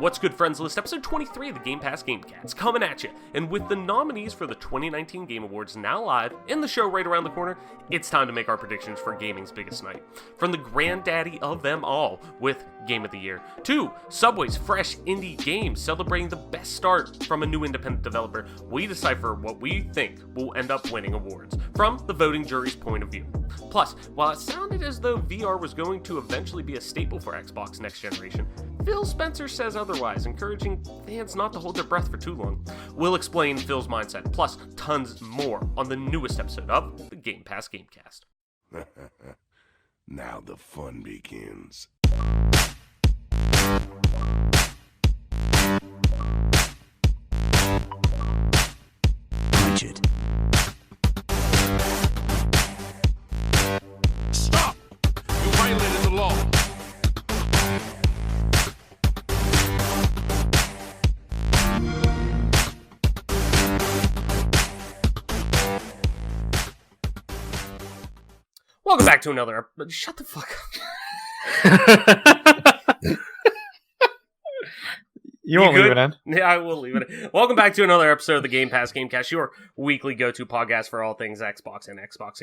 What's good, friends? List episode 23 of the Game Pass Gamecast coming at you. And with the nominees for the 2019 Game Awards now live and the show right around the corner, it's time to make our predictions for gaming's biggest night. From the granddaddy of them all with Game of the Year, to Subway's fresh indie games celebrating the best start from a new independent developer, we decipher what we think will end up winning awards from the voting jury's point of view. Plus, while it sounded as though VR was going to eventually be a staple for Xbox next generation, Phil Spencer says otherwise, encouraging fans not to hold their breath for too long. We'll explain Phil's mindset, plus tons more on the newest episode of the Game Pass Gamecast. Now the fun begins. Rigid. Stop! You violated the law. Welcome back to another episode. Shut the fuck up. You won't leave it in. Yeah, I will leave it in. Welcome back to another episode of the Game Pass Gamecast, your weekly go-to podcast for all things Xbox and Xbox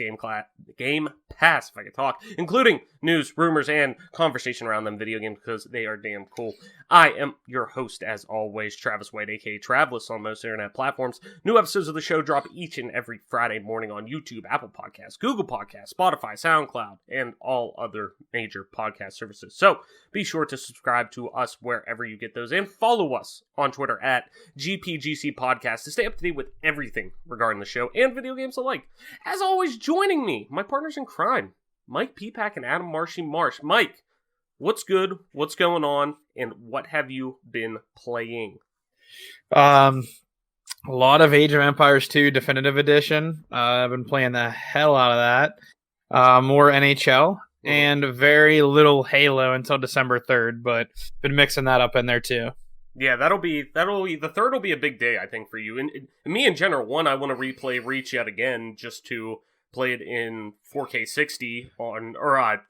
Game Pass, if I could talk, including news, rumors, and conversation around them video games because they are damn cool. I am your host, as always, Travis White, aka Travelus on most internet platforms. New episodes of the show drop each and every Friday morning on YouTube, Apple Podcasts, Google Podcasts, Spotify, SoundCloud, and all other major podcast services. So be sure to subscribe to us wherever you get those and follow us on Twitter at GPGC Podcast to stay up to date with everything regarding the show and video games alike. As always, joining me, my partners in crime, Mike Peapack and Adam Marshy Marsh. Mike, what's good? What's going on? And what have you been playing? A lot of Age of Empires 2 Definitive Edition. I've been playing the hell out of that. More NHL and very little Halo until December 3rd, but been mixing that up in there too. Yeah, that'll be the third will be a big day, I think, for you. And me in general, one, I want to replay Reach yet again just to play it in 4K 60 or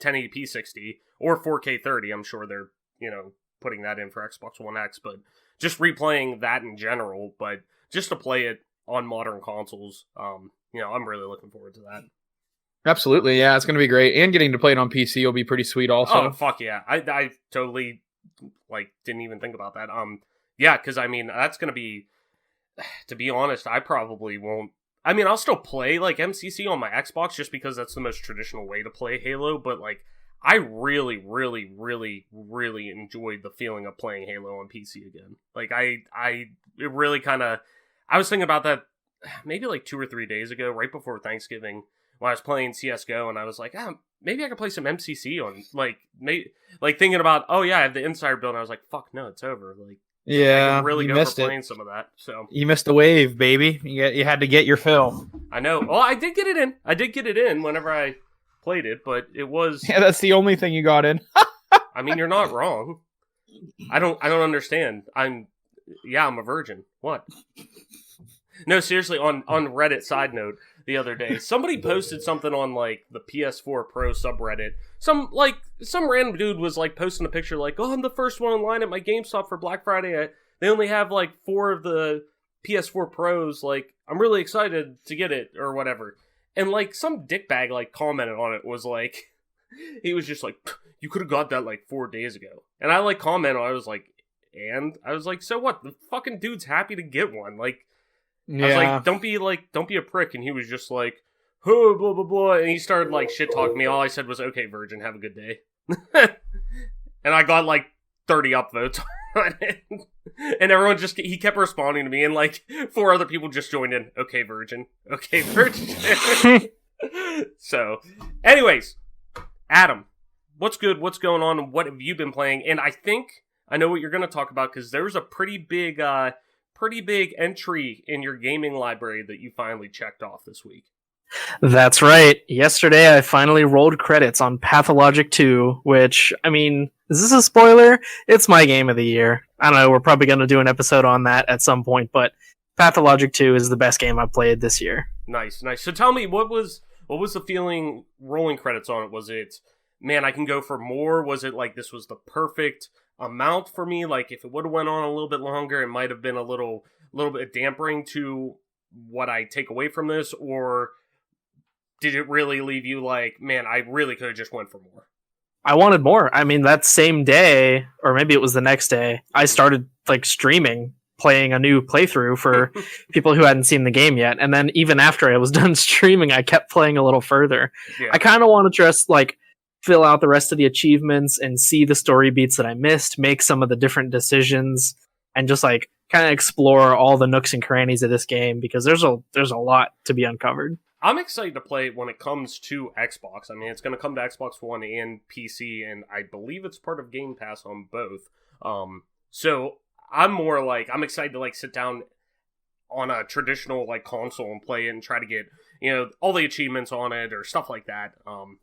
1080p 60 or 4K 30. I'm sure they're, putting that in for Xbox One X, but just replaying that in general, but just to play it on modern consoles, I'm really looking forward to that. Absolutely, yeah, it's going to be great. And getting to play it on PC will be pretty sweet also. Oh, fuck yeah. I totally, didn't even think about that. Yeah, because, that's going to be, to be honest, I probably won't. I'll still play, MCC on my Xbox just because that's the most traditional way to play Halo, but, I really, really, really, really enjoyed the feeling of playing Halo on PC again. It really kind of, I was thinking about that maybe 2 or 3 days ago, right before Thanksgiving, when I was playing CSGO, and I was like, maybe I could play some MCC on, thinking about, oh yeah, I have the Insider build, and I was like, fuck, no, it's over. Yeah, I could really you go missed for playing it. some of that. So You missed the wave, baby. You had to get your fill. I know. Well, I did get it in whenever I played it, but it was. Yeah, that's the only thing you got in. You're not wrong. I don't understand. I'm a virgin. What? No, seriously. On Reddit, side note, the other day, somebody posted something on the PS4 Pro subreddit. Some random dude was posting a picture oh, I'm the first one online at my GameStop for Black Friday. They only have 4 of the PS4 Pros. I'm really excited to get it or whatever. And some dickbag commented on it was he was just you could have got that 4 days ago. And I commented, I was and I was so what? The fucking dude's happy to get one. Yeah. I was don't be a prick. And he was just oh, blah, blah, blah. And he started shit talking me. All I said was, okay, virgin, have a good day. And I got 30 upvotes on it. And everyone he kept responding to me. And 4 other people just joined in. Okay, virgin. Okay, virgin. So, anyways, Adam, what's good? What's going on? What have you been playing? And I think I know what you're going to talk about because there was a pretty big entry in your gaming library that you finally checked off this week. That's right. Yesterday, I finally rolled credits on Pathologic 2, which, is this a spoiler? It's my game of the year. I don't know, we're probably going to do an episode on that at some point, but Pathologic 2 is the best game I've played this year. Nice. So tell me, what was the feeling rolling credits on it? Was it, man, I can go for more? Was it this was the perfect amount for me. Like, if it would have went on a little bit longer, it might have been a little bit dampering to what I take away from this, or did it really leave you like, man, I really could have just went for more? I wanted more. I mean, that same day, or maybe it was the next day, I started like streaming, playing a new playthrough for people who hadn't seen the game yet. And then even after I was done streaming, I kept playing a little further. Yeah. I kind of want to just like fill out the rest of the achievements and see the story beats that I missed, make some of the different decisions, and just like kind of explore all the nooks and crannies of this game, because there's a lot to be uncovered. I'm excited to play it when it comes to Xbox. I mean, it's going to come to Xbox One and PC, and I believe it's part of Game Pass on both. So I'm more like, I'm excited to like sit down on a traditional like console and play it and try to get, you know, all the achievements on it or stuff like that.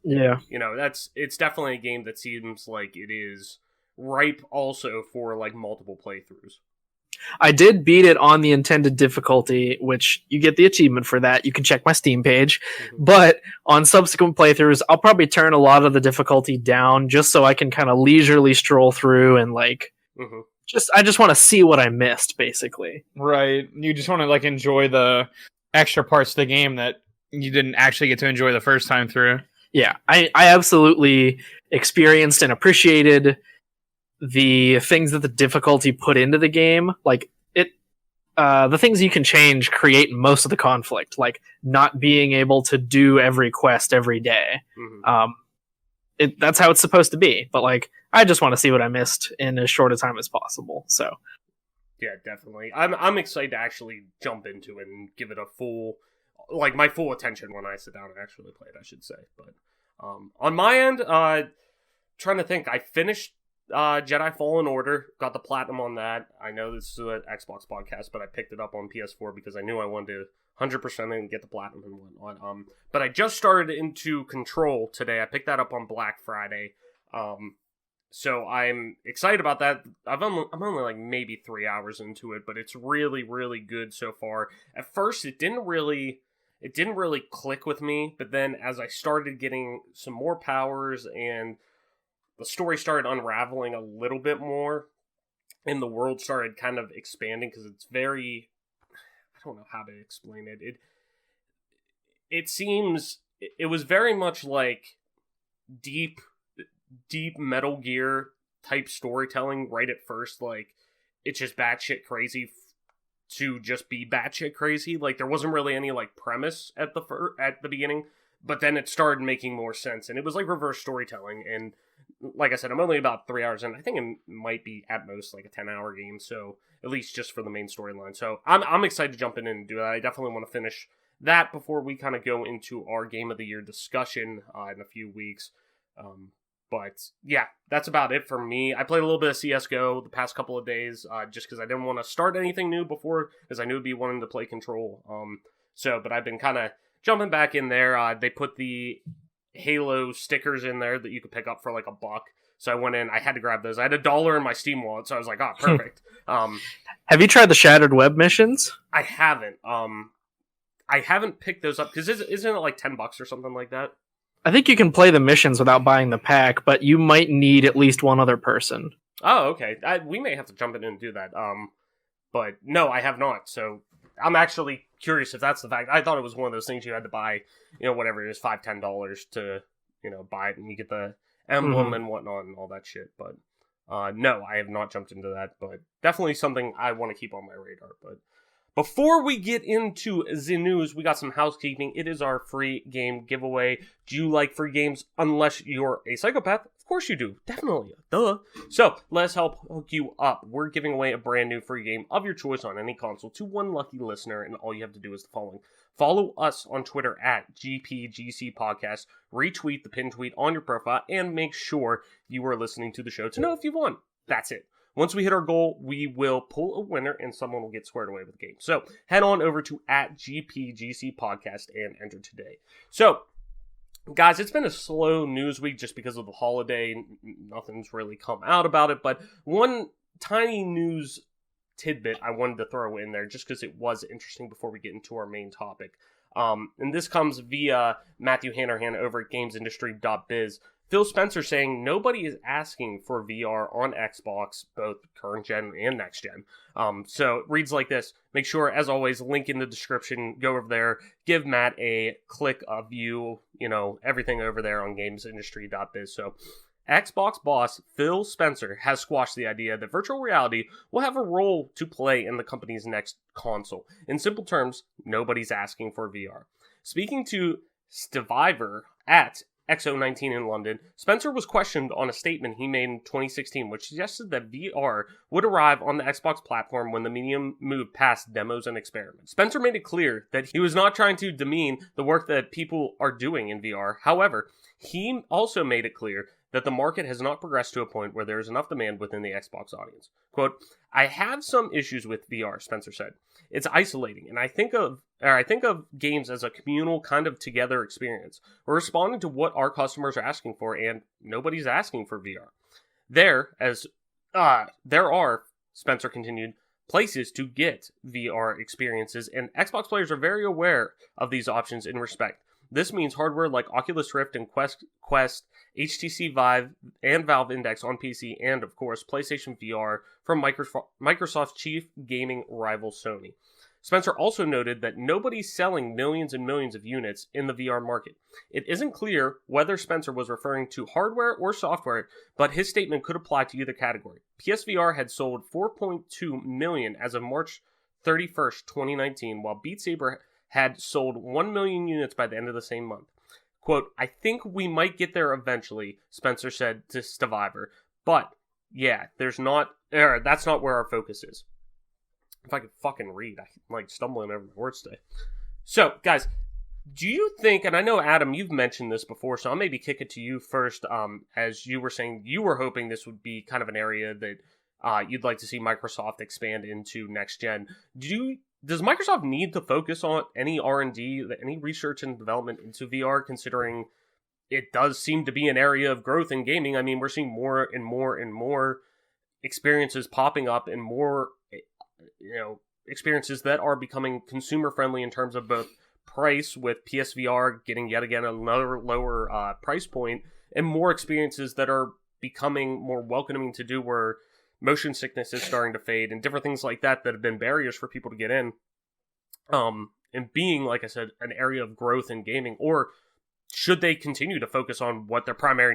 Yeah. You know, it's definitely a game that seems like it is ripe also for like multiple playthroughs. I did beat it on the intended difficulty, which you get the achievement for that. You can check my Steam page. Mm-hmm. But on subsequent playthroughs, I'll probably turn a lot of the difficulty down just so I can kind of leisurely stroll through and like Mm-hmm. I just want to see what I missed, basically. Right. You just want to like enjoy the extra parts of the game that you didn't actually get to enjoy the first time through. Yeah, I absolutely experienced and appreciated the things that the difficulty put into the game. Like the things you can change create most of the conflict, like not being able to do every quest every day. Mm-hmm. That's how it's supposed to be. But like, I just want to see what I missed in as short a time as possible. So yeah, definitely. I'm excited to actually jump into it and give it a full, like my full attention when I sit down and actually play it, I should say. But on my end, trying to think, I finished Jedi Fallen Order, got the platinum on that. I know this is an Xbox podcast, but I picked it up on PS4 because I knew I wanted to 100% and get the platinum and whatnot. But I just started into Control today. I picked that up on Black Friday. So I'm excited about that. I'm only like maybe 3 hours into it, but it's really, really good so far. At first, it didn't really click with me, but then as I started getting some more powers and the story started unraveling a little bit more, and the world started kind of expanding, because it's very, I don't know how to explain it. It seems, it was very much like deep Metal Gear type storytelling right at first. Like, it's just batshit crazy to just be batshit crazy. Like, there wasn't really any like premise at the beginning, but then it started making more sense, and it was like reverse storytelling. And like I said, I'm only about 3 hours in. I think it might be at most like a 10-hour game, so at least just for the main storyline. So I'm excited to jump in and do that. I definitely want to finish that before we kind of go into our Game of the Year discussion in a few weeks. But yeah, that's about it for me. I played a little bit of CSGO the past couple of days, just because I didn't want to start anything new before, because I knew it'd be wanting to play Control. But I've been kind of jumping back in there. They put the Halo stickers in there that you could pick up for like $1. So I went in, I had to grab those. I had $1 in my Steam wallet, so I was like, perfect. have you tried the Shattered Web missions? I haven't. I haven't picked those up, because isn't it like $10 or something like that? I think you can play the missions without buying the pack, but you might need at least one other person. Oh, okay. We may have to jump in and do that. But no, I have not. So I'm actually curious if that's the fact. I thought it was one of those things you had to buy, you know, whatever it is, $5-10 to, you know, buy it, and you get the emblem and whatnot and all that shit. But no, I have not jumped into that. But definitely something I want to keep on my radar. But before we get into the news, we got some housekeeping. It is our free game giveaway. Do you like free games? Unless you're a psychopath. Of course you do. Definitely. Duh. So, let's help hook you up. We're giving away a brand new free game of your choice on any console to one lucky listener, and all you have to do is the following. Follow us on Twitter at GPGC Podcast. Retweet the pin tweet on your profile, and make sure you are listening to the show to know if you've won. That's it. Once we hit our goal, we will pull a winner and someone will get squared away with the game. So head on over to at GPGC Podcast and enter today. So, guys, it's been a slow news week just because of the holiday. Nothing's really come out about it. But one tiny news tidbit I wanted to throw in there just because it was interesting before we get into our main topic. And this comes via Matthew Hanrahan over at gamesindustry.biz. Phil Spencer saying nobody is asking for VR on Xbox, both current gen and next gen. So it reads like this. Make sure, as always, link in the description. Go over there, give Matt a click, a view, everything over there on gamesindustry.biz. So Xbox boss Phil Spencer has squashed the idea that virtual reality will have a role to play in the company's next console. In simple terms, nobody's asking for VR. Speaking to Stiviver at XO19 in London, Spencer was questioned on a statement he made in 2016, which suggested that VR would arrive on the Xbox platform when the medium moved past demos and experiments. Spencer made it clear that he was not trying to demean the work that people are doing in VR. However, he also made it clear that the market has not progressed to a point where there is enough demand within the Xbox audience. Quote, I have some issues with VR, Spencer said. It's isolating, and I think of games as a communal kind of together experience. We're responding to what our customers are asking for, and nobody's asking for VR. There are, Spencer continued, places to get VR experiences, and Xbox players are very aware of these options in respect. This means hardware like Oculus Rift and Quest, HTC Vive, and Valve Index on PC, and, of course, PlayStation VR from Microsoft's chief gaming rival Sony. Spencer also noted that nobody's selling millions and millions of units in the VR market. It isn't clear whether Spencer was referring to hardware or software, but his statement could apply to either category. PSVR had sold 4.2 million as of March 31st, 2019, while Beat Saber had sold 1 million units by the end of the same month. Quote, I think we might get there eventually, Spencer said to Stiviver. But, yeah, that's not where our focus is. If I could fucking read, I'm stumbling over my words today. So, guys, do you think, and I know, Adam, you've mentioned this before, so I'll maybe kick it to you first, as you were saying you were hoping this would be kind of an area that you'd like to see Microsoft expand into next gen. Does Microsoft need to focus on any R&D, any research and development into VR, considering it does seem to be an area of growth in gaming? I mean, we're seeing more and more and more experiences popping up and more, experiences that are becoming consumer friendly in terms of both price, with PSVR getting yet again another lower price point, and more experiences that are becoming more welcoming to do, where motion sickness is starting to fade and different things like that have been barriers for people to get in. And being, like I said, an area of growth in gaming, or should they continue to focus on what their primary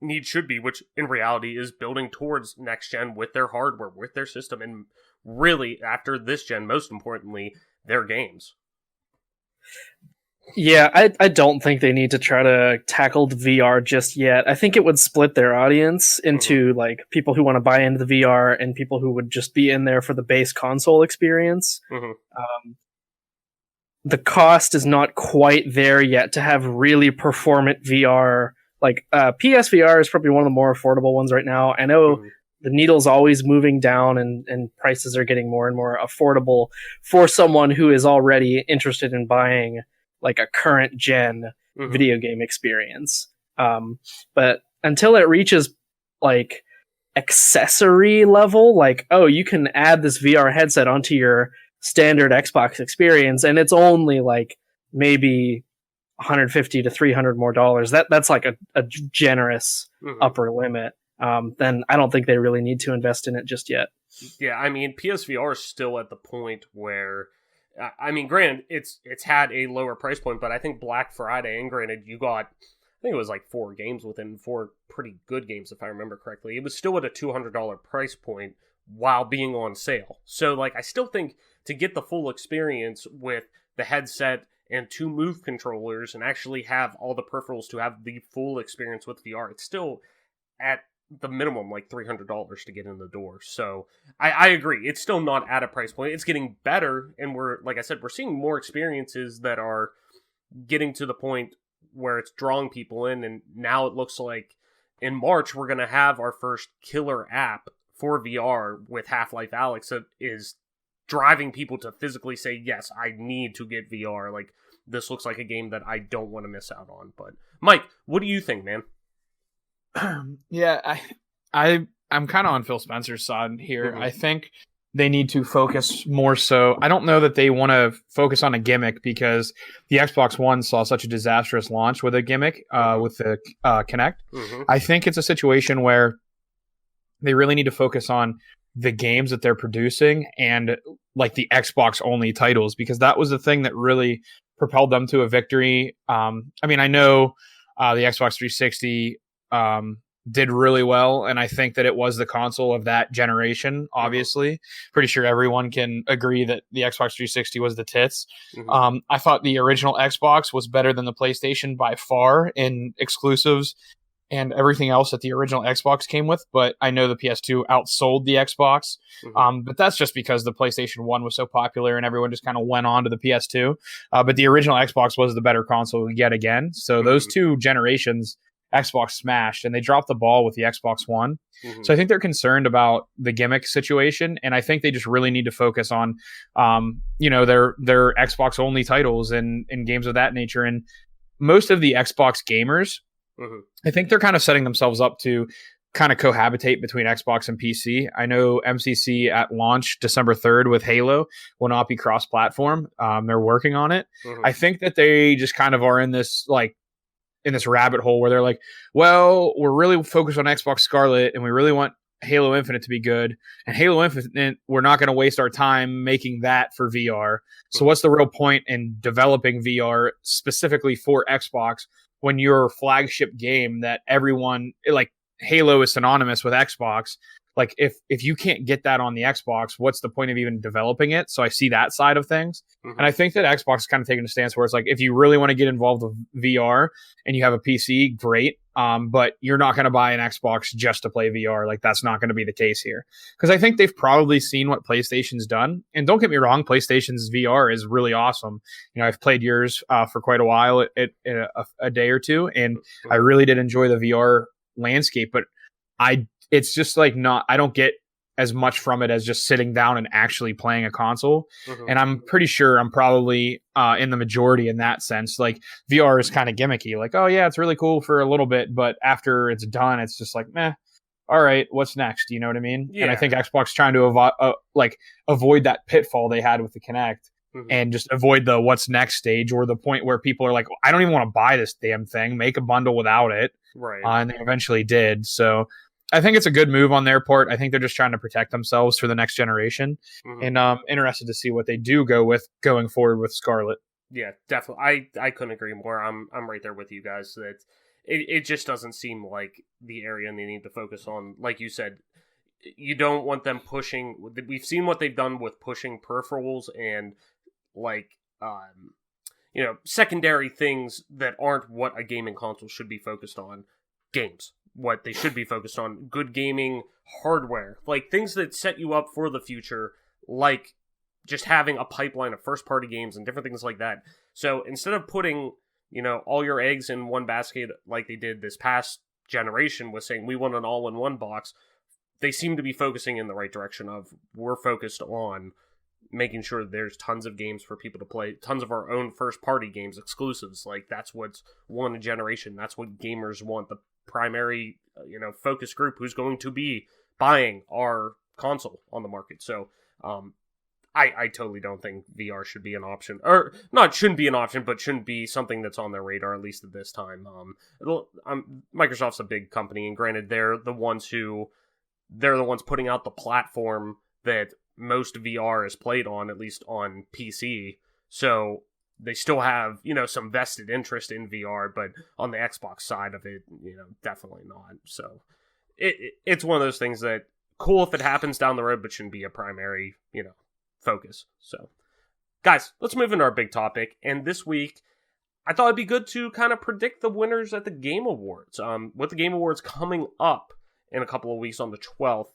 need should be, which in reality is building towards next gen with their hardware, with their system, and really after this gen, most importantly, their games. Yeah, I don't think they need to try to tackle the VR just yet. I think it would split their audience into people who want to buy into the VR and people who would just be in there for the base console experience. The cost is not quite there yet to have really performant VR. PSVR is probably one of the more affordable ones right now. I know the needle's always moving down and prices are getting more and more affordable for someone who is already interested in buying a current gen video game experience. But until it reaches accessory level, you can add this VR headset onto your standard Xbox experience and it's only maybe $150 to $300 more dollars. That's a generous upper limit. Then I don't think they really need to invest in it just yet. Yeah, I mean, PSVR is still at the point where, granted, it's had a lower price point, but I think Black Friday, and granted, you got, I think it was 4 games within 4 pretty good games, if I remember correctly. It was still at a $200 price point while being on sale. So, I still think to get the full experience with the headset and 2 Move controllers and actually have all the peripherals to have the full experience with VR, it's still at the minimum $300 to get in the door. So I agree, it's still not at a price point. It's getting better, and we're, like I said, we're seeing more experiences that are getting to the point where it's drawing people in. And now it looks like in March we're going to have our first killer app for VR with Half-Life Alyx that is driving people to physically say, yes, I need to get VR. This looks like a game that I don't want to miss out on. But Mike, what do you think, man? Yeah, I'm kind of on Phil Spencer's side here. I think they need to focus more so. I don't know that they want to focus on a gimmick because the Xbox One saw such a disastrous launch with a gimmick with the Kinect. Mm-hmm. I think it's a situation where they really need to focus on the games that they're producing and like the Xbox only titles, because that was the thing that really propelled them to a victory. I mean, I know the Xbox 360 did really well, and I think that it was the console of that generation. Obviously, pretty sure everyone can agree that the Xbox 360 was the tits. Mm-hmm. I thought the original Xbox was better than the PlayStation by far in exclusives and everything else that the original Xbox came with, but I know the PS2 outsold the Xbox. Mm-hmm. But that's just because the PlayStation 1 was so popular and everyone just kind of went on to the PS2. But the original Xbox was the better console yet again. So those two generations, Xbox smashed, and they dropped the ball with the Xbox One. Mm-hmm. So I think they're concerned about the gimmick situation, and I think they just really need to focus on, their Xbox only titles and games of that nature. And most of the Xbox gamers, Mm-hmm. I think they're kind of setting themselves up to kind of cohabitate between Xbox and PC. I know MCC at launch December 3rd with Halo will not be cross-platform. They're working on it. Mm-hmm. I think that they just kind of are in this rabbit hole where they're like, well, we're really focused on Xbox Scarlet and we really want Halo Infinite to be good. And Halo Infinite, we're not going to waste our time making that for VR. So what's the real point in developing VR specifically for Xbox when your flagship game that everyone, like Halo is synonymous with Xbox? Like if you can't get that on the Xbox, what's the point of even developing it? So I see that side of things. Mm-hmm. And I think that Xbox is kind of taking a stance where it's like, if you really want to get involved with VR and you have a PC, great. But you're not going to buy an Xbox just to play VR. Like, that's not going to be the case here. Because I think they've probably seen what PlayStation's done. And don't get me wrong, PlayStation's VR is really awesome. I've played yours for quite a while, a day or two, and I really did enjoy the VR landscape. But it's just like I don't get as much from it as just sitting down and actually playing a console. Mm-hmm. And I'm pretty sure I'm probably in the majority in that sense. Like, VR is kind of gimmicky. Like, oh yeah, it's really cool for a little bit, but after it's done, it's just like, meh. All right, what's next? You know what I mean? Yeah. And I think Xbox trying to avoid that pitfall they had with the Kinect. Mm-hmm. And just avoid the what's next stage, or the point where people are like, I don't even want to buy this damn thing. Make a bundle without it. Right. And they eventually did. So I think it's a good move on their part. I think they're just trying to protect themselves for the next generation. Mm-hmm. And I'm interested to see what they do go with going forward with Scarlet. Yeah, definitely. I couldn't agree more. I'm right there with you guys. That it just doesn't seem like the area they need to focus on. Like you said, you don't want them pushing. We've seen what they've done with pushing peripherals and secondary things that aren't what a gaming console should be focused on. Games. What they should be focused on. Good gaming hardware. Like, things that set you up for the future, like just having a pipeline of first-party games and different things like that. So instead of putting, all your eggs in one basket like they did this past generation with saying we want an all-in-one box, they seem to be focusing in the right direction of we're focused on making sure there's tons of games for people to play, tons of our own first-party games, exclusives. Like, that's what's won a generation. That's what gamers want. The primary, focus group who's going to be buying our console on the market. So, I totally don't think VR should be an option, or not shouldn't be an option, but shouldn't be something that's on their radar, at least at this time. Microsoft's a big company, and granted, they're the ones putting out the platform that most VR is played on, at least on PC. So they still have, some vested interest in VR, but on the Xbox side of it, definitely not. So it's one of those things that cool if it happens down the road, but shouldn't be a primary, focus. So, guys, let's move into our big topic. And this week, I thought it'd be good to kind of predict the winners at the Game Awards. With the Game Awards coming up in a couple of weeks on the 12th,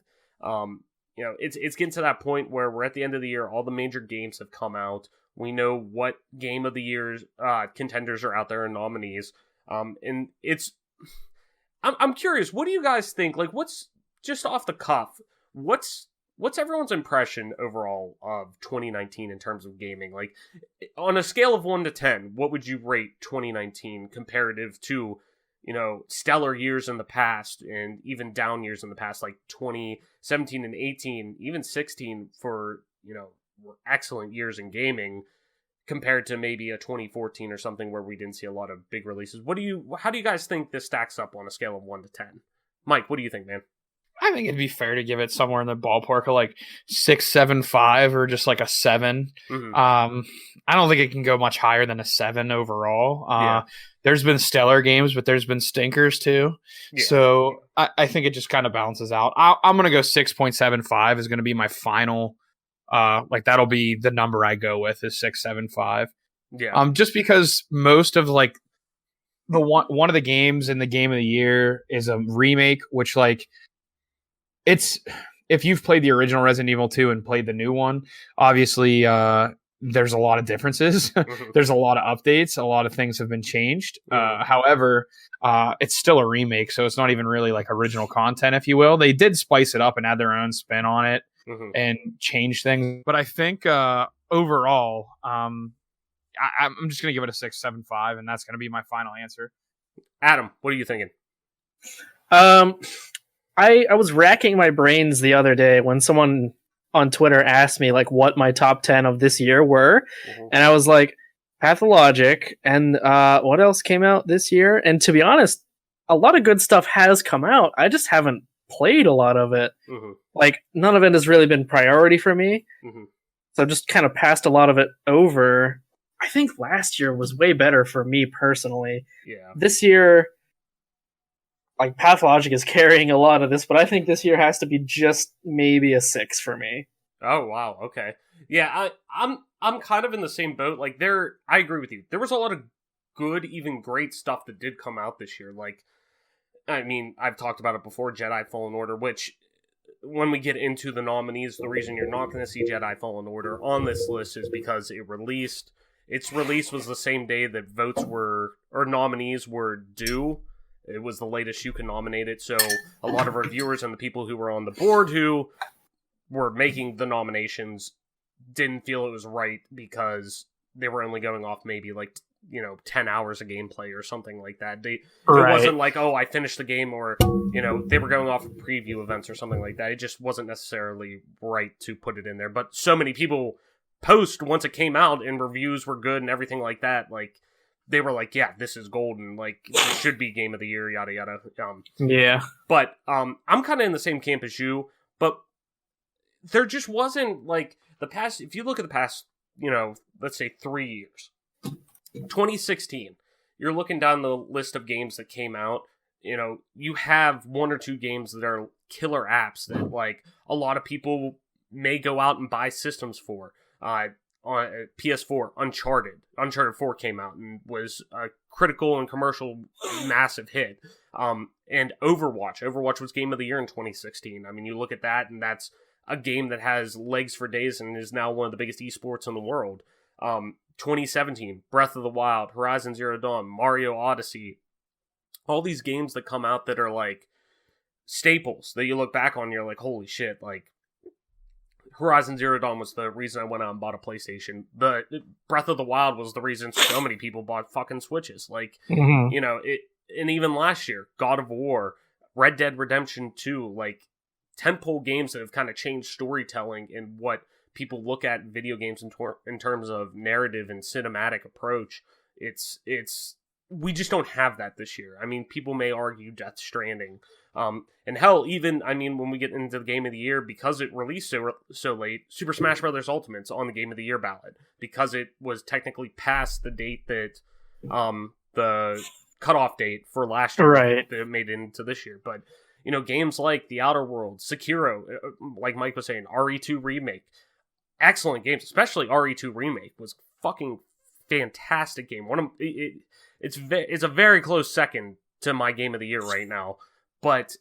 it's getting to that point where we're at the end of the year. All the major games have come out. We know what Game of the Year's contenders are out there and nominees. And I'm curious, what do you guys think? Like, what's, just off the cuff, what's everyone's impression overall of 2019 in terms of gaming? Like, on a scale of 1 to 10, what would you rate 2019 comparative to, stellar years in the past and even down years in the past, like 2017 and 18, even 16 for, were excellent years in gaming compared to maybe a 2014 or something where we didn't see a lot of big releases. How do you guys think this stacks up on a scale of 1 to 10? Mike, what do you think, man? I think it'd be fair to give it somewhere in the ballpark of like 6, 7, 5, or just like a 7. Mm-hmm. I don't think it can go much higher than a 7 overall. Yeah. There's been stellar games, but there's been stinkers too. Yeah. So I think it just kind of balances out. I'm going to go 6.75 is going to be my final. That'll be the number I go with is 6.75. Yeah. Just because most of like the one of the games in the game of the year is a remake, which like it's, if you've played the original Resident Evil 2 and played the new one, obviously there's a lot of differences. Mm-hmm. There's a lot of updates. A lot of things have been changed. However, it's still a remake, so it's not even really like original content, if you will. They did spice it up and add their own spin on it and change things. But I think overall, I'm just going to give it a 6.75, and that's going to be my final answer. Adam, what are you thinking? I was racking my brains the other day when someone on Twitter asked me like what my top 10 of this year were, and I was like, Pathologic, and what else came out this year? And to be honest, a lot of good stuff has come out. I just haven't played a lot of it. Like, none of it has really been priority for me. So I've just kind of passed a lot of it over. I think last year was way better for me personally. Yeah. This year, like, Pathologic is carrying a lot of this, but I think this year has to be just maybe a 6 for me. Oh, wow. Okay. Yeah, I'm kind of in the same boat. Like, I agree with you. There was a lot of good, even great stuff that did come out this year. Like, I mean, I've talked about it before, Jedi Fallen Order, which, when we get into the nominees, the reason you're not going to see Jedi Fallen Order on this list is because its release was the same day that nominees were due. It was the latest you can nominate it, so a lot of reviewers and the people who were on the board who were making the nominations didn't feel it was right because they were only going off maybe like 10 hours of gameplay or something like that. It wasn't like, oh, I finished the game, or they were going off of preview events or something like that. It just wasn't necessarily right to put it in there. But so many people post once it came out and reviews were good and everything like that, like they were like, yeah, this is golden, like it should be game of the year, yada yada. Yeah. But I'm kind of in the same camp as you, but there just wasn't like the past. If you look at the past, let's say 3 years, 2016, you're looking down the list of games that came out. You have 1 or 2 games that are killer apps that like a lot of people may go out and buy systems for. On PS4, Uncharted 4 came out and was a critical and commercial massive hit. And Overwatch was game of the year in 2016. I mean, you look at that, and that's a game that has legs for days and is now one of the biggest esports in the world. 2017, Breath of the Wild, Horizon Zero Dawn, Mario Odyssey, all these games that come out that are like staples that you look back on and you're like, holy shit, like Horizon Zero Dawn was the reason I went out and bought a PlayStation. The Breath of the Wild was the reason so many people bought fucking Switches. Like, and even last year, God of War, Red Dead Redemption 2, like tentpole games that have kind of changed storytelling and what people look at video games in terms of narrative and cinematic approach. We just don't have that this year. I mean, people may argue Death Stranding. And hell, even, I mean, when we get into the game of the year, because it released so late, Super Smash Bros. Ultimate's on the game of the year ballot, because it was technically past the date that, the cutoff date for last year, right, that made it into this year. But, games like The Outer Worlds, Sekiro, like Mike was saying, RE2 Remake, excellent games, especially RE2 Remake was fucking fantastic game. It's a very close second to my game of the year right now. But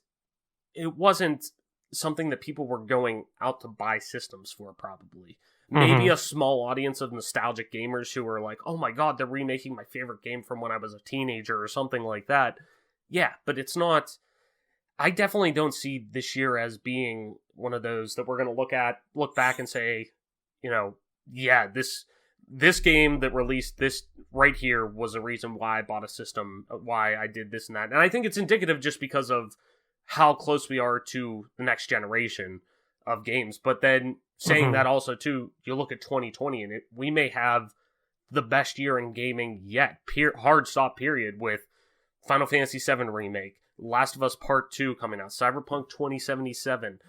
it wasn't something that people were going out to buy systems for, probably. Maybe a small audience of nostalgic gamers who are like, oh my god, they're remaking my favorite game from when I was a teenager or something like that. Yeah, but it's not... I definitely don't see this year as being one of those that we're going to look back and say, yeah, this game that released this right here was a reason why I bought a system, why I did this and that. And I think it's indicative just because of how close we are to the next generation of games. But then saying that also too, you look at 2020 and we may have the best year in gaming yet. Hard stop period with Final Fantasy VII Remake, Last of Us Part 2 coming out, Cyberpunk 2077,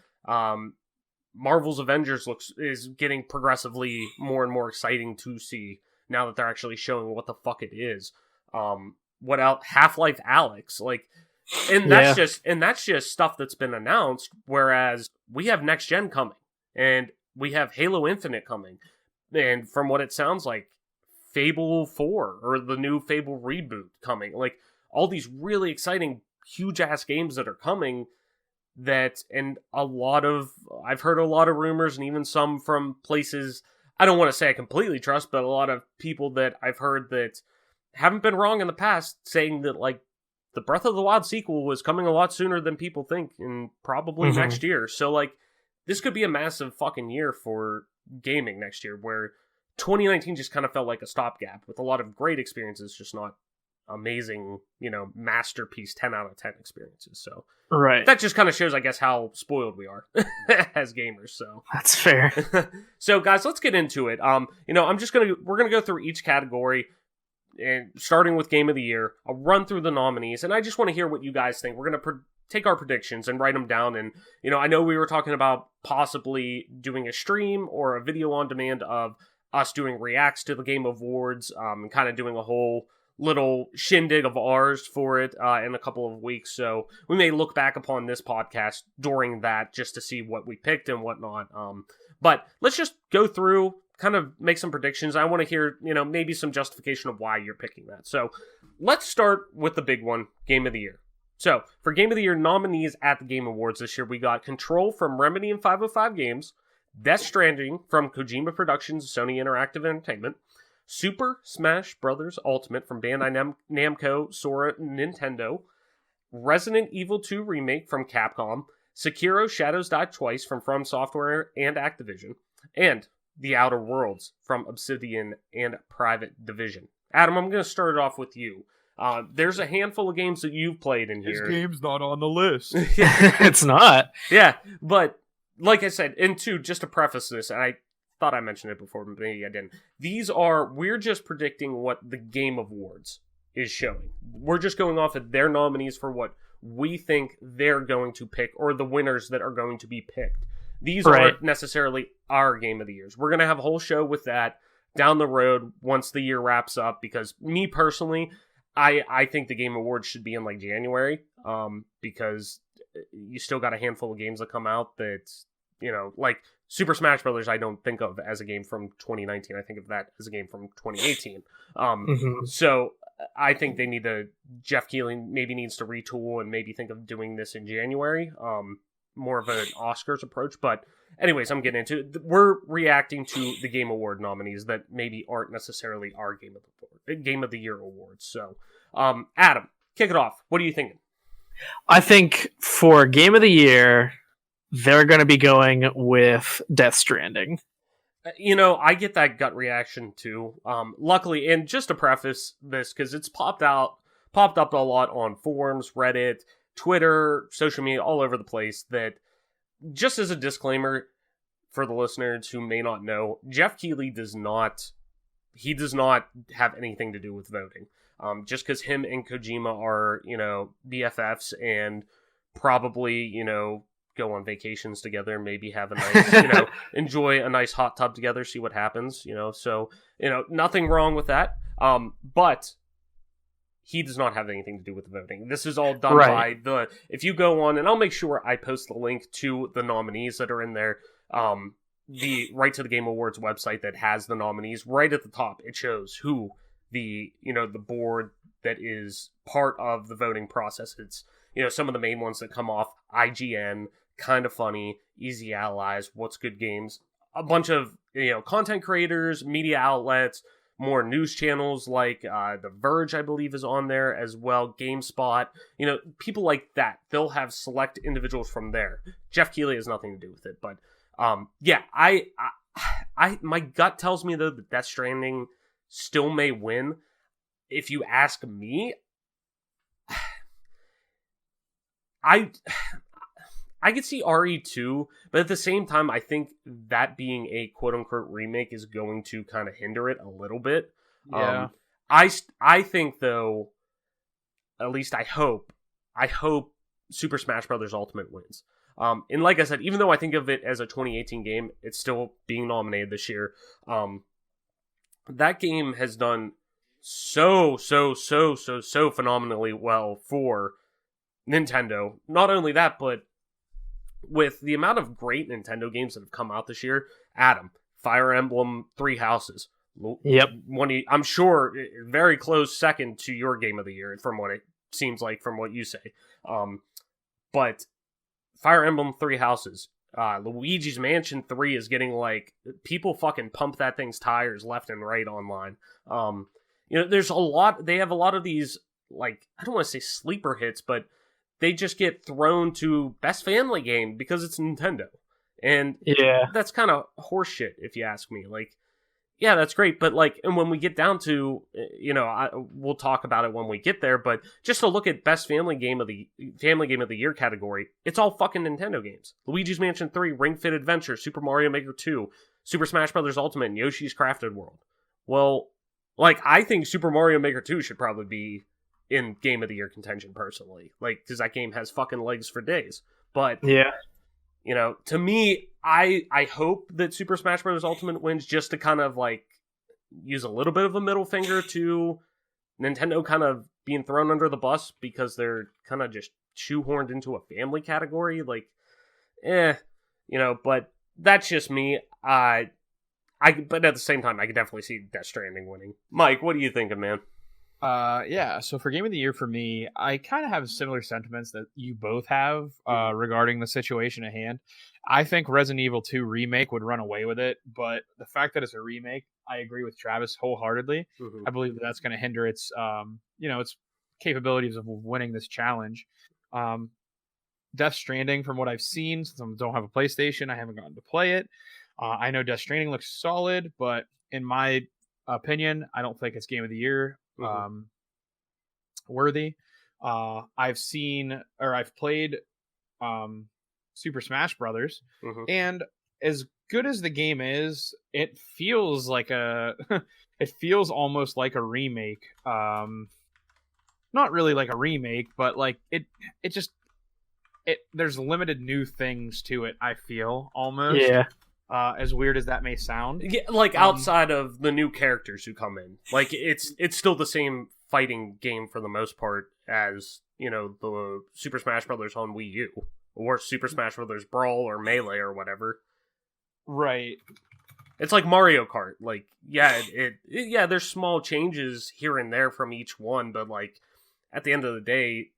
Marvel's Avengers is getting progressively more and more exciting to see now that they're actually showing what the fuck it is. What else? Half-Life Alyx, that's just stuff that's been announced. Whereas we have next gen coming, and we have Halo Infinite coming, and from what it sounds like, Fable 4 or the new Fable reboot coming. Like all these really exciting, huge ass games that are coming. And I've heard a lot of rumors, and even some from places I don't want to say I completely trust, but a lot of people that I've heard that haven't been wrong in the past, saying that like the Breath of the Wild sequel was coming a lot sooner than people think, and probably next year. So like this could be a massive fucking year for gaming next year, where 2019 just kind of felt like a stopgap with a lot of great experiences, just not amazing, masterpiece 10 out of 10 experiences. So right, that just kind of shows, I guess, how spoiled we are as gamers. So that's fair. So guys, let's get into it. We're gonna go through each category, and starting with Game of the Year. I'll run through the nominees, and I just want to hear what you guys think. We're gonna take our predictions and write them down. And I know we were talking about possibly doing a stream or a video on demand of us doing reacts to the Game Awards, and kind of doing a whole little shindig of ours for it in a couple of weeks. So we may look back upon this podcast during that just to see what we picked and whatnot. But let's just go through, kind of make some predictions. I want to hear, maybe some justification of why you're picking that. So let's start with the big one, Game of the Year. So for Game of the Year nominees at the Game Awards this year, we got Control from Remedy and 505 Games, Death Stranding from Kojima Productions, Sony Interactive Entertainment, Super Smash Bros. Ultimate from Bandai Namco, Sora, Nintendo, Resident Evil 2 Remake from Capcom, Sekiro Shadows Die Twice from Software and Activision, and The Outer Worlds from Obsidian and Private Division. Adam, I'm going to start it off with you. There's a handful of games that you've played in here. This game's not on the list. It's not. Yeah, but like I said, and two, just to preface this, and I thought I mentioned it before, but maybe I didn't. We're just predicting what the Game Awards is showing. We're just going off of their nominees for what we think they're going to pick, or the winners that are going to be picked. These aren't necessarily our Game of the Years. We're going to have a whole show with that down the road once the year wraps up, because me personally, I think the Game Awards should be in like January, because you still got a handful of games that come out that, like Super Smash Bros. I don't think of as a game from 2019. I think of that as a game from 2018. So I think Jeff Keighley maybe needs to retool and maybe think of doing this in January. More of an Oscars approach. But anyways, I'm getting into it. We're reacting to the Game Award nominees that maybe aren't necessarily our Game of the Year awards. So, Adam, kick it off. What are you thinking? I think for Game of the Year, they're going to be going with Death Stranding. I get that gut reaction too. Luckily, and just to preface this, because it's popped up a lot on forums, Reddit, Twitter, social media, all over the place, that just as a disclaimer for the listeners who may not know, Jeff Keighley does not have anything to do with voting. Just because him and Kojima are, BFFs and probably, go on vacations together, maybe have a nice, enjoy a nice hot tub together, see what happens, so, nothing wrong with that. But he does not have anything to do with the voting. This is all done by if you go on, and I'll make sure I post the link to the nominees that are in there, right to the Game Awards website that has the nominees. Right at the top, it shows who the board that is part of the voting process. It's, some of the main ones that come off: IGN, Kind of Funny, Easy Allies, What's Good Games, a bunch of, content creators, media outlets, more news channels like The Verge, I believe, is on there as well, GameSpot, people like that. They'll have select individuals from there. Jeff Keighley has nothing to do with it, but yeah, I my gut tells me though that Death Stranding still may win. If you ask me, I could see RE2, but at the same time, I think that being a quote-unquote remake is going to kind of hinder it a little bit. Yeah. I think, though, at least I hope Super Smash Bros. Ultimate wins. And like I said, even though I think of it as a 2018 game, it's still being nominated this year. That game has done so phenomenally well for Nintendo. Not only that, but with the amount of great Nintendo games that have come out this year, Adam, Fire Emblem Three Houses. Yep. I'm sure very close second to your game of the year, from what it seems like from what you say. But Fire Emblem Three Houses, Luigi's Mansion 3 is getting like people fucking pump that thing's tires left and right online. There's a lot. They have a lot of these, like, I don't want to say sleeper hits, but they just get thrown to best family game because it's Nintendo. And Yeah. that's kind of horseshit, if you ask me. Like, yeah, that's great, but like, and when we get down to, we'll talk about it when we get there. But just to look at best family game of the year category, it's all fucking Nintendo games: Luigi's Mansion 3, Ring Fit Adventure, Super Mario Maker 2, Super Smash Bros. Ultimate, and Yoshi's Crafted World. Well, like, I think Super Mario Maker 2 should probably be in game of the year contention personally, like, because that game has fucking legs for days. But Yeah. To me, I hope that Super Smash Bros. Ultimate wins, just to kind of like use a little bit of a middle finger to Nintendo kind of being thrown under the bus because they're kind of just shoehorned into a family category. Like, but that's just me. But at the same time, I could definitely see Death Stranding winning. Mike, what are you thinking, man? Yeah, so for game of the year for me, I kind of have similar sentiments that you both have regarding the situation at hand. I think Resident Evil 2 remake would run away with it, but the fact that it's a remake, I agree with Travis wholeheartedly. Mm-hmm. I believe that's going to hinder its its capabilities of winning this challenge. Death Stranding, from what I've seen, since I don't have a PlayStation, I haven't gotten to play it. I know Death Stranding looks solid, but in my opinion, I don't think it's game of the year worthy. I've played Super Smash Brothers, and as good as the game is, it feels like it feels almost like a remake. Not really like a remake, but like there's limited new things to it, I feel, almost. Yeah. As weird as that may sound. Yeah, like, outside of the new characters who come in. Like, it's still the same fighting game for the most part as, the Super Smash Bros. On Wii U. Or Super Smash Bros. Brawl or Melee or whatever. Right. It's like Mario Kart. Like, yeah, there's small changes here and there from each one, but, like, at the end of the day,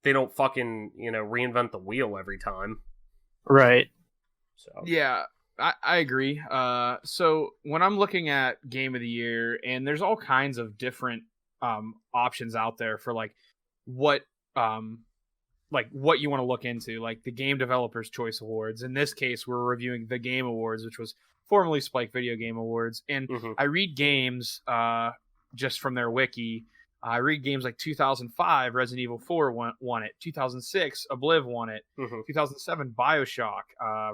they don't fucking, reinvent the wheel every time. Right. So. Yeah. I agree. So when I'm looking at game of the year, and there's all kinds of different options out there for like what you want to look into, like the Game Developers Choice Awards. In this case, we're reviewing the Game Awards, which was formerly Spike Video Game Awards. And I read games just from their wiki. I read games like 2005, Resident Evil 4 won it. 2006, Obliv won it. 2007, Bioshock.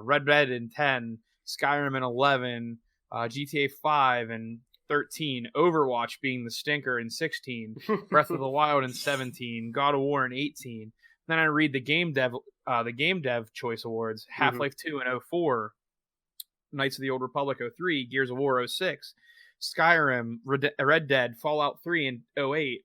Red Dead in 10. Skyrim in 11. GTA 5 and 13. Overwatch being the stinker in 16. Breath of the Wild in 17. God of War in 18. Then I read the Game Dev Choice Awards. Half-Life 2 in 04. Knights of the Old Republic 03. Gears of War 06. Skyrim, Red Dead, Fallout 3 in 08,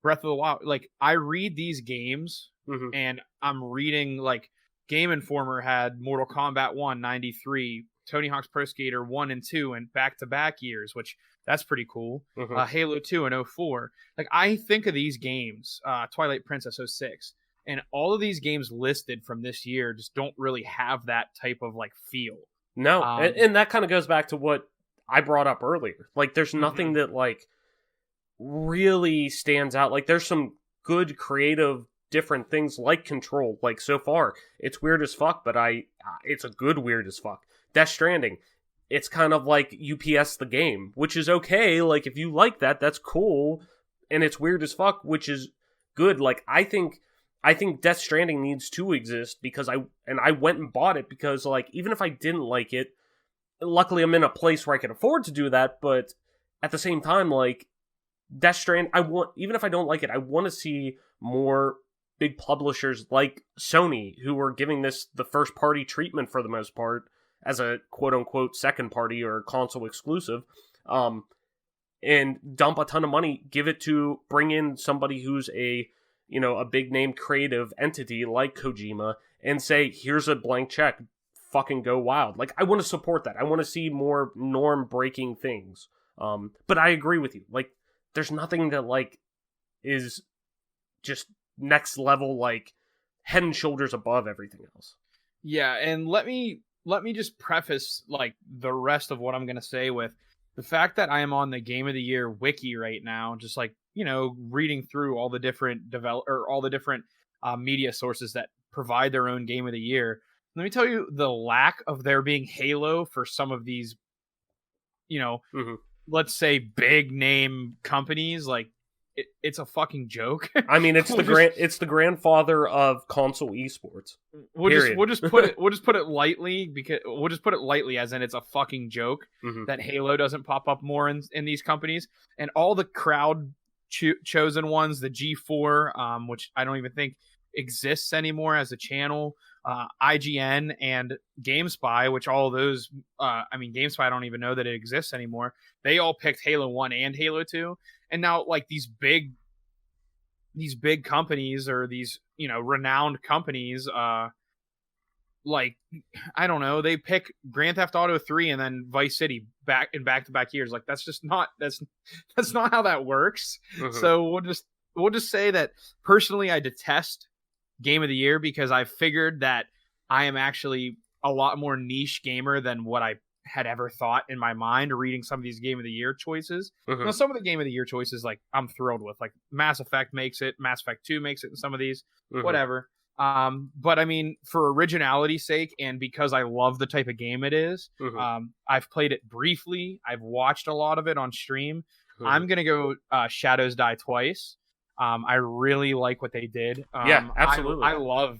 Breath of the Wild. Like, I read these games, and I'm reading, like, Game Informer had Mortal Kombat 1, 93, Tony Hawk's Pro Skater 1 and 2, and back-to-back years, which, that's pretty cool. Halo 2 in 04. Like, I think of these games, Twilight Princess 06, and all of these games listed from this year just don't really have that type of, like, feel. No, and that kind of goes back to what I brought up earlier. Like, there's nothing that, like, really stands out. Like, there's some good, creative, different things like Control. Like, so far, it's weird as fuck, but it's a good weird as fuck. Death Stranding, it's kind of like UPS the game, which is okay. Like, if you like that, that's cool. And it's weird as fuck, which is good. Like, I think Death Stranding needs to exist because I went and bought it because, like, even if I didn't like it, luckily I'm in a place where I can afford to do that, but at the same time, like, Death Stranding, even if I don't like it, I want to see more big publishers like Sony, who are giving this the first party treatment for the most part, as a quote-unquote second party or console exclusive, and dump a ton of money, bring in somebody who's a big name creative entity like Kojima, and say, here's a blank check, fucking go wild. Like, I want to support that. I want to see more norm-breaking things. But I agree with you. Like, there's nothing that, like, is just next level, like, head and shoulders above everything else. Yeah, and let me just preface, like, the rest of what I'm going to say with the fact that I am on the Game of the Year wiki right now, just, like, reading through all the different media sources that provide their own Game of the Year. Let me tell you, the lack of there being Halo for some of these, let's say big name companies, like, it's a fucking joke. I mean, it's the grandfather of console esports. We'll just put it lightly, because we'll just put it lightly, as in it's a fucking joke that Halo doesn't pop up more in these companies, and all the crowd chosen ones, the G4, which I don't even think exists anymore as a channel, IGN and GameSpy, which all of those, GameSpy, I don't even know that it exists anymore. They all picked Halo 1 and Halo 2. And now, like, these big companies, or these, renowned companies, like, I don't know, they pick Grand Theft Auto 3 and then Vice City back to back years. Like, that's not how that works. So we'll just say that personally, I detest Game of the Year, because I figured that I am actually a lot more niche gamer than what I had ever thought in my mind, reading some of these Game of the Year choices. Now, some of the Game of the Year choices, like, I'm thrilled with, like, Mass Effect makes it, Mass Effect 2 makes it in some of these, whatever. But I mean, for originality's sake, and because I love the type of game it is, I've played it briefly, I've watched a lot of it on stream. I'm gonna go Shadows Die Twice. I really like what they did. Yeah, absolutely. I love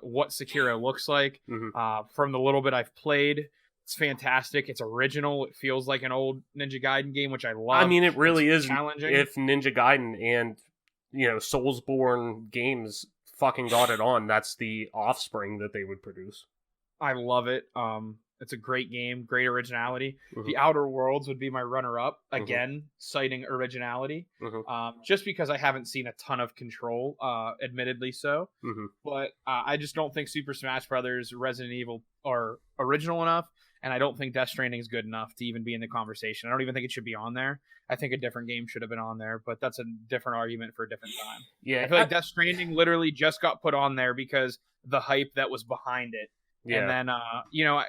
what Sekiro looks like. From the little bit I've played, it's fantastic. It's original. It feels like an old Ninja Gaiden game, which I love. I mean, it really is challenging. If Ninja Gaiden and Soulsborne games fucking got it on, that's the offspring that they would produce. I love it. It's a great game, great originality. The Outer Worlds would be my runner-up, again, citing originality. Just because I haven't seen a ton of Control, admittedly so. But I just don't think Super Smash Brothers, Resident Evil are original enough, and I don't think Death Stranding is good enough to even be in the conversation. I don't even think it should be on there. I think a different game should have been on there, but that's a different argument for a different time. Yeah, I feel like Death Stranding literally just got put on there because the hype that was behind it. Yeah. And then,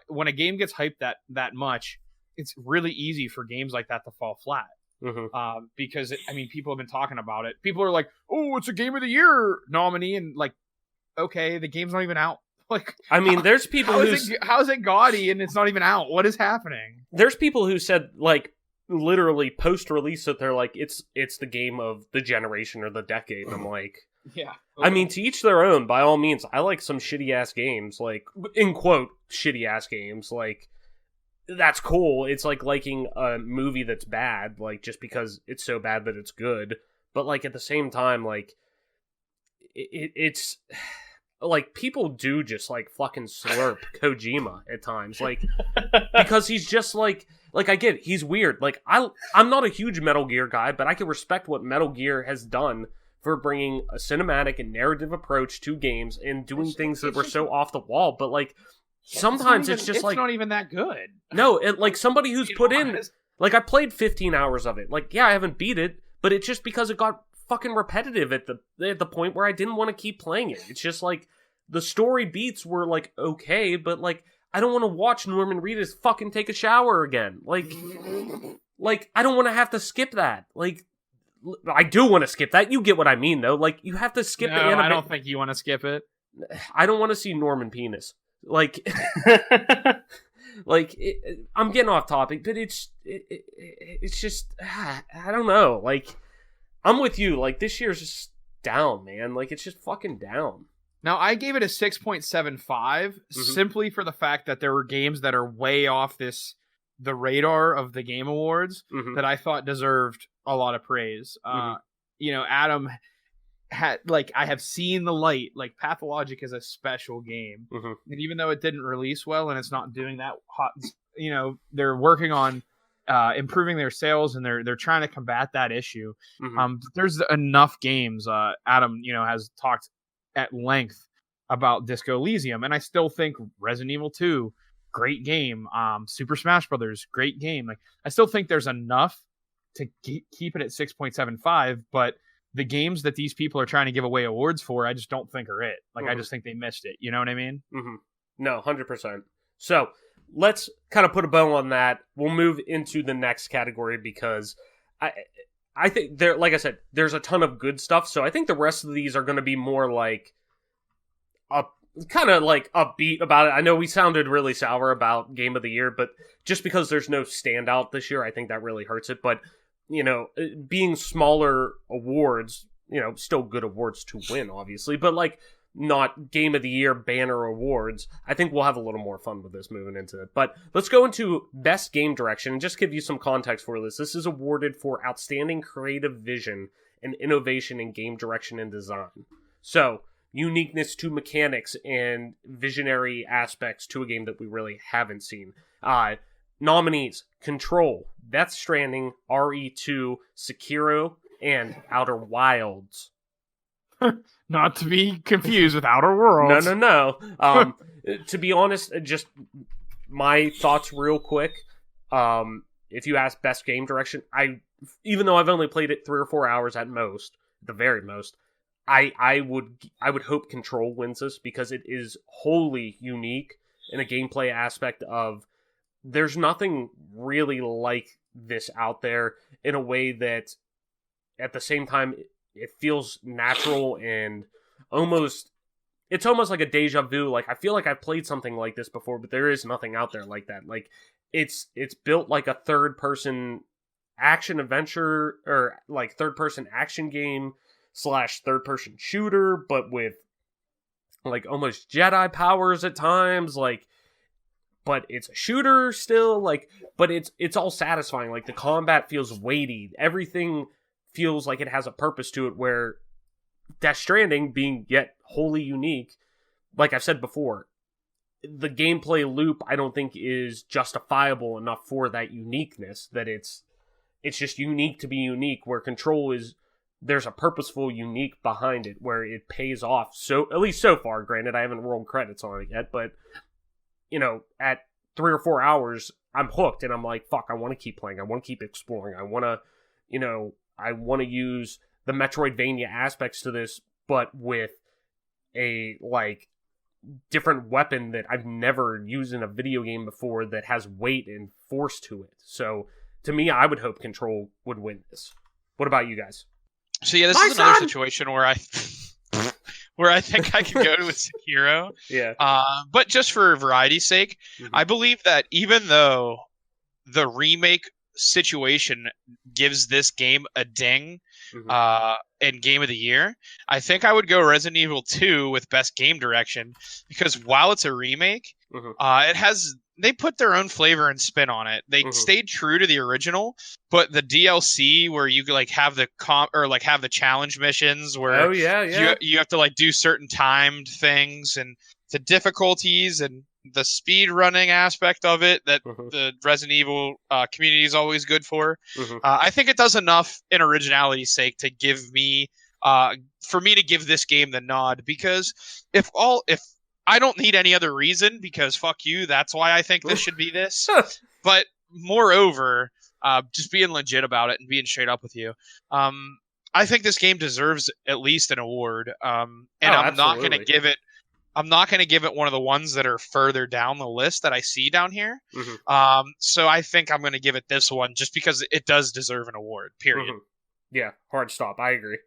when a game gets hyped that much, it's really easy for games like that to fall flat. Because, people have been talking about it. People are like, oh, it's a Game of the Year nominee. And, like, okay, the game's not even out. Like, there's people how is it gaudy and it's not even out? What is happening? There's people who said, like, literally post-release that they're like, it's the game of the generation or the decade. And I'm like... Yeah. Okay. To each their own, by all means. I like some shitty-ass games, like, in quote, shitty-ass games, like, that's cool. It's like liking a movie that's bad, like, just because it's so bad that it's good. But, like, at the same time, like, it's, like, people do just, like, fucking slurp Kojima at times, like, because he's just, like, I get it, he's weird. Like, I'm not a huge Metal Gear guy, but I can respect what Metal Gear has done for bringing a cinematic and narrative approach to games and doing things that were so off the wall. But, like, sometimes it's not even that good. No, like, somebody who's put in, like, I played 15 hours of it. Like, yeah, I haven't beat it, but it's just because it got fucking repetitive at the point where I didn't want to keep playing it. It's just, like, the story beats were, like, okay, but, like, I don't want to watch Norman Reedus fucking take a shower again. Like, I don't want to have to skip that. Like, I do want to skip that. You get what I mean, though. Like, you have to skip the anime. I don't think you want to skip it. I don't want to see Norman Penis. Like, Like, I'm getting off topic, but it's just, I don't know. Like, I'm with you. Like, this year's just down, man. Like, it's just fucking down. Now, I gave it a 6.75 simply for the fact that there were games that are way off the radar of the Game Awards that I thought deserved a lot of praise. Adam had, like, I have seen the light. Like, Pathologic is a special game. And even though it didn't release well and it's not doing that hot, they're working on improving their sales, and they're trying to combat that issue. There's enough games. Adam, has talked at length about Disco Elysium, and I still think Resident Evil 2, great game. Super Smash Brothers, great game. Like, I still think there's enough to keep it at 6.75, but the games that these people are trying to give away awards for, I just don't think are it. Like, I just think they missed it. You know what I mean? No, 100%. So let's kind of put a bow on that. We'll move into the next category because I think like I said, there's a ton of good stuff. So I think the rest of these are going to be more like kind of like upbeat about it. I know we sounded really sour about Game of the Year, but just because there's no standout this year, I think that really hurts it. But, being smaller awards, still good awards to win, obviously, but like not Game of the Year banner awards, I think we'll have a little more fun with this moving into it. But let's go into Best Game Direction and just give you some context for this. This is awarded for outstanding creative vision and innovation in game direction and design. So, uniqueness to mechanics and visionary aspects to a game that we really haven't seen. Nominees: Control, Death Stranding, RE2, Sekiro, and Outer Wilds. Not to be confused with Outer Worlds. No. To be honest, just my thoughts real quick. If you ask Best Game Direction, even though I've only played it 3 or 4 hours at most, the very most, I would hope Control wins this because it is wholly unique in a gameplay aspect of there's nothing really like this out there in a way that at the same time it feels natural and it's almost like a deja vu. Like, I feel like I've played something like this before, but there is nothing out there like that. Like, it's built like a third person action adventure, or like third person action game / third person shooter, but with like almost Jedi powers at times, like, but it's a shooter still, like, but it's all satisfying. Like, the combat feels weighty. Everything feels like it has a purpose to it, where Death Stranding, being yet wholly unique, like I've said before, the gameplay loop I don't think is justifiable enough for that uniqueness, that it's just unique to be unique, where Control is, there's a purposeful unique behind it where it pays off. So, at least so far, granted, I haven't rolled credits on it yet, but at 3 or 4 hours, I'm hooked, and I'm like, fuck, I want to keep playing. I want to keep exploring. I want to use the Metroidvania aspects to this, but with a, like, different weapon that I've never used in a video game before that has weight and force to it. So, to me, I would hope Control would win this. What about you guys? So yeah, this is another situation where I think I could go to a Sekiro. Yeah. But just for variety's sake, I believe that even though the remake situation gives this game a ding in Game of the Year, I think I would go Resident Evil 2 with Best Game Direction, because while it's a remake, they put their own flavor and spin on it. They stayed true to the original, but the DLC where you like have the have the challenge missions where you have to like do certain timed things, and the difficulties and the speed running aspect of it that the Resident Evil community is always good for. I think it does enough in originality's sake to give me for me to give this game the nod, because if I don't need any other reason, because fuck you, that's why I think this should be this. But moreover, just being legit about it and being straight up with you, I think this game deserves at least an award. And I'm not going to give it one of the ones that are further down the list that I see down here. So I think I'm going to give it this one just because it does deserve an award, period. Yeah, hard stop. I agree.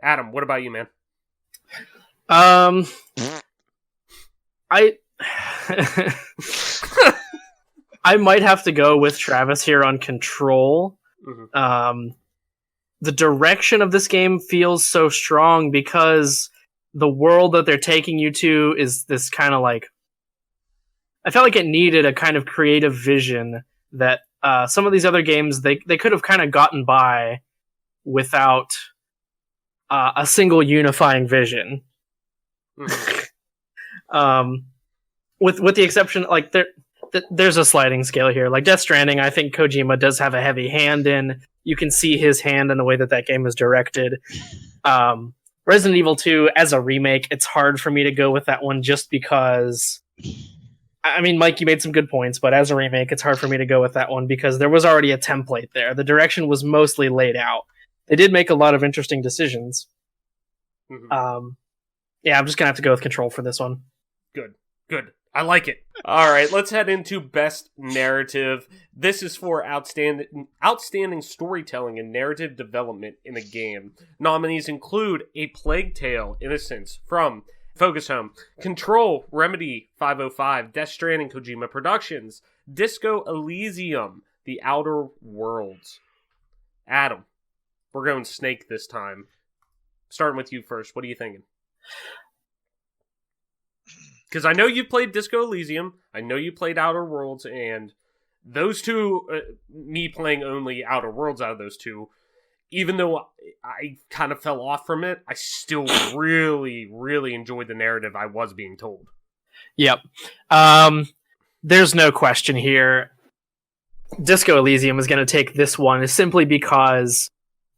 Adam, what about you, man? I might have to go with Travis here on Control. Mhm. The direction of this game feels so strong because the world that they're taking you to is this kind of like, I felt like it needed a kind of creative vision that some of these other games they could have kind of gotten by without a single unifying vision. Mhm. With the exception, like there's a sliding scale here. Like Death Stranding, I think Kojima does have a heavy hand in. You can see his hand in the way that game is directed. Resident Evil 2, as a remake, it's hard for me to go with that one just because... I mean, Mike, you made some good points, but as a remake, it's hard for me to go with that one because there was already a template there. The direction was mostly laid out. They did make a lot of interesting decisions. Mhm. Yeah, I'm just going to have to go with Control for this one. Good. I like it. All right, let's head into Best Narrative. This is for outstanding storytelling and narrative development in a game. Nominees include A Plague Tale: Innocence from Focus Home, Control, Remedy 505, Death Stranding, Kojima Productions, Disco Elysium, The Outer Worlds. Adam, we're going Snake this time. Starting with you first. What are you thinking? Because I know you played Disco Elysium, I know you played Outer Worlds, and those two, me playing only Outer Worlds out of those two, even though I kind of fell off from it, I still really, really enjoyed the narrative I was being told. Yep. There's no question here. Disco Elysium is going to take this one simply because,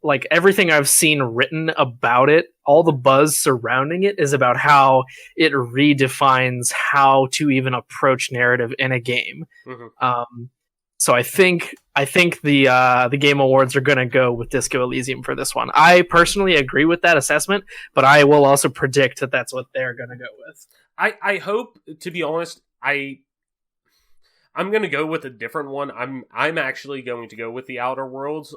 like, everything I've seen written about it, all the buzz surrounding it is about how it redefines how to even approach narrative in a game. Mm-hmm. So I think the Game Awards are going to go with Disco Elysium for this one. I personally agree with that assessment, but I will also predict that that's what they're going to go with. I hope, to be honest, I'm going to go with a different one. I'm actually going to go with the Outer Worlds.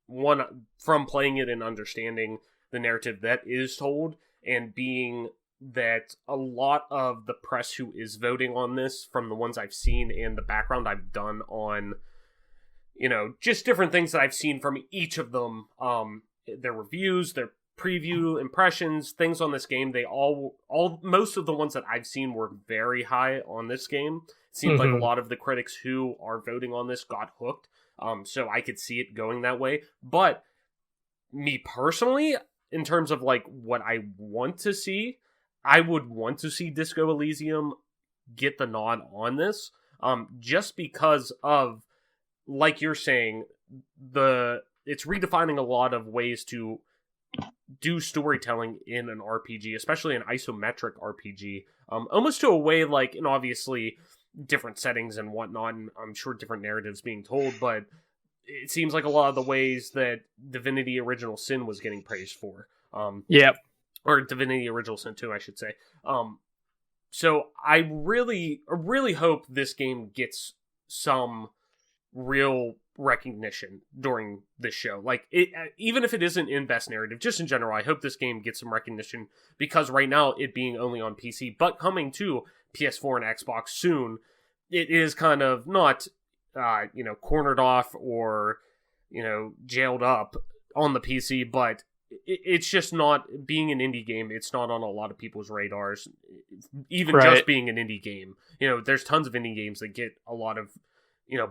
One, from playing it and understanding the narrative that is told, and being that a lot of the press who is voting on this, from the ones I've seen and the background I've done on, just different things that I've seen from each of them, their reviews, their preview impressions, things on this game, they most of the ones that I've seen were very high on this game. It seems like a lot of the critics who are voting on this got hooked. So I could see it going that way. But me personally, in terms of like what I want to see, I would want to see Disco Elysium get the nod on this. Just because of, like you're saying, it's redefining a lot of ways to do storytelling in an RPG, especially an isometric RPG. Almost to a way like, and obviously different settings and whatnot, and I'm sure different narratives being told, but it seems like a lot of the ways that Divinity Original Sin was getting praised for. Yep. Or Divinity Original Sin 2, I should say. So I really hope this game gets some real recognition during this show. Like, even if it isn't in Best Narrative, just in general, I hope this game gets some recognition, because right now, it being only on PC, but coming to PS4 and Xbox soon, it is kind of not, cornered off or, jailed up on the PC, but it's just not, being an indie game, it's not on a lot of people's radars, even just being an indie game. There's tons of indie games that get a lot of,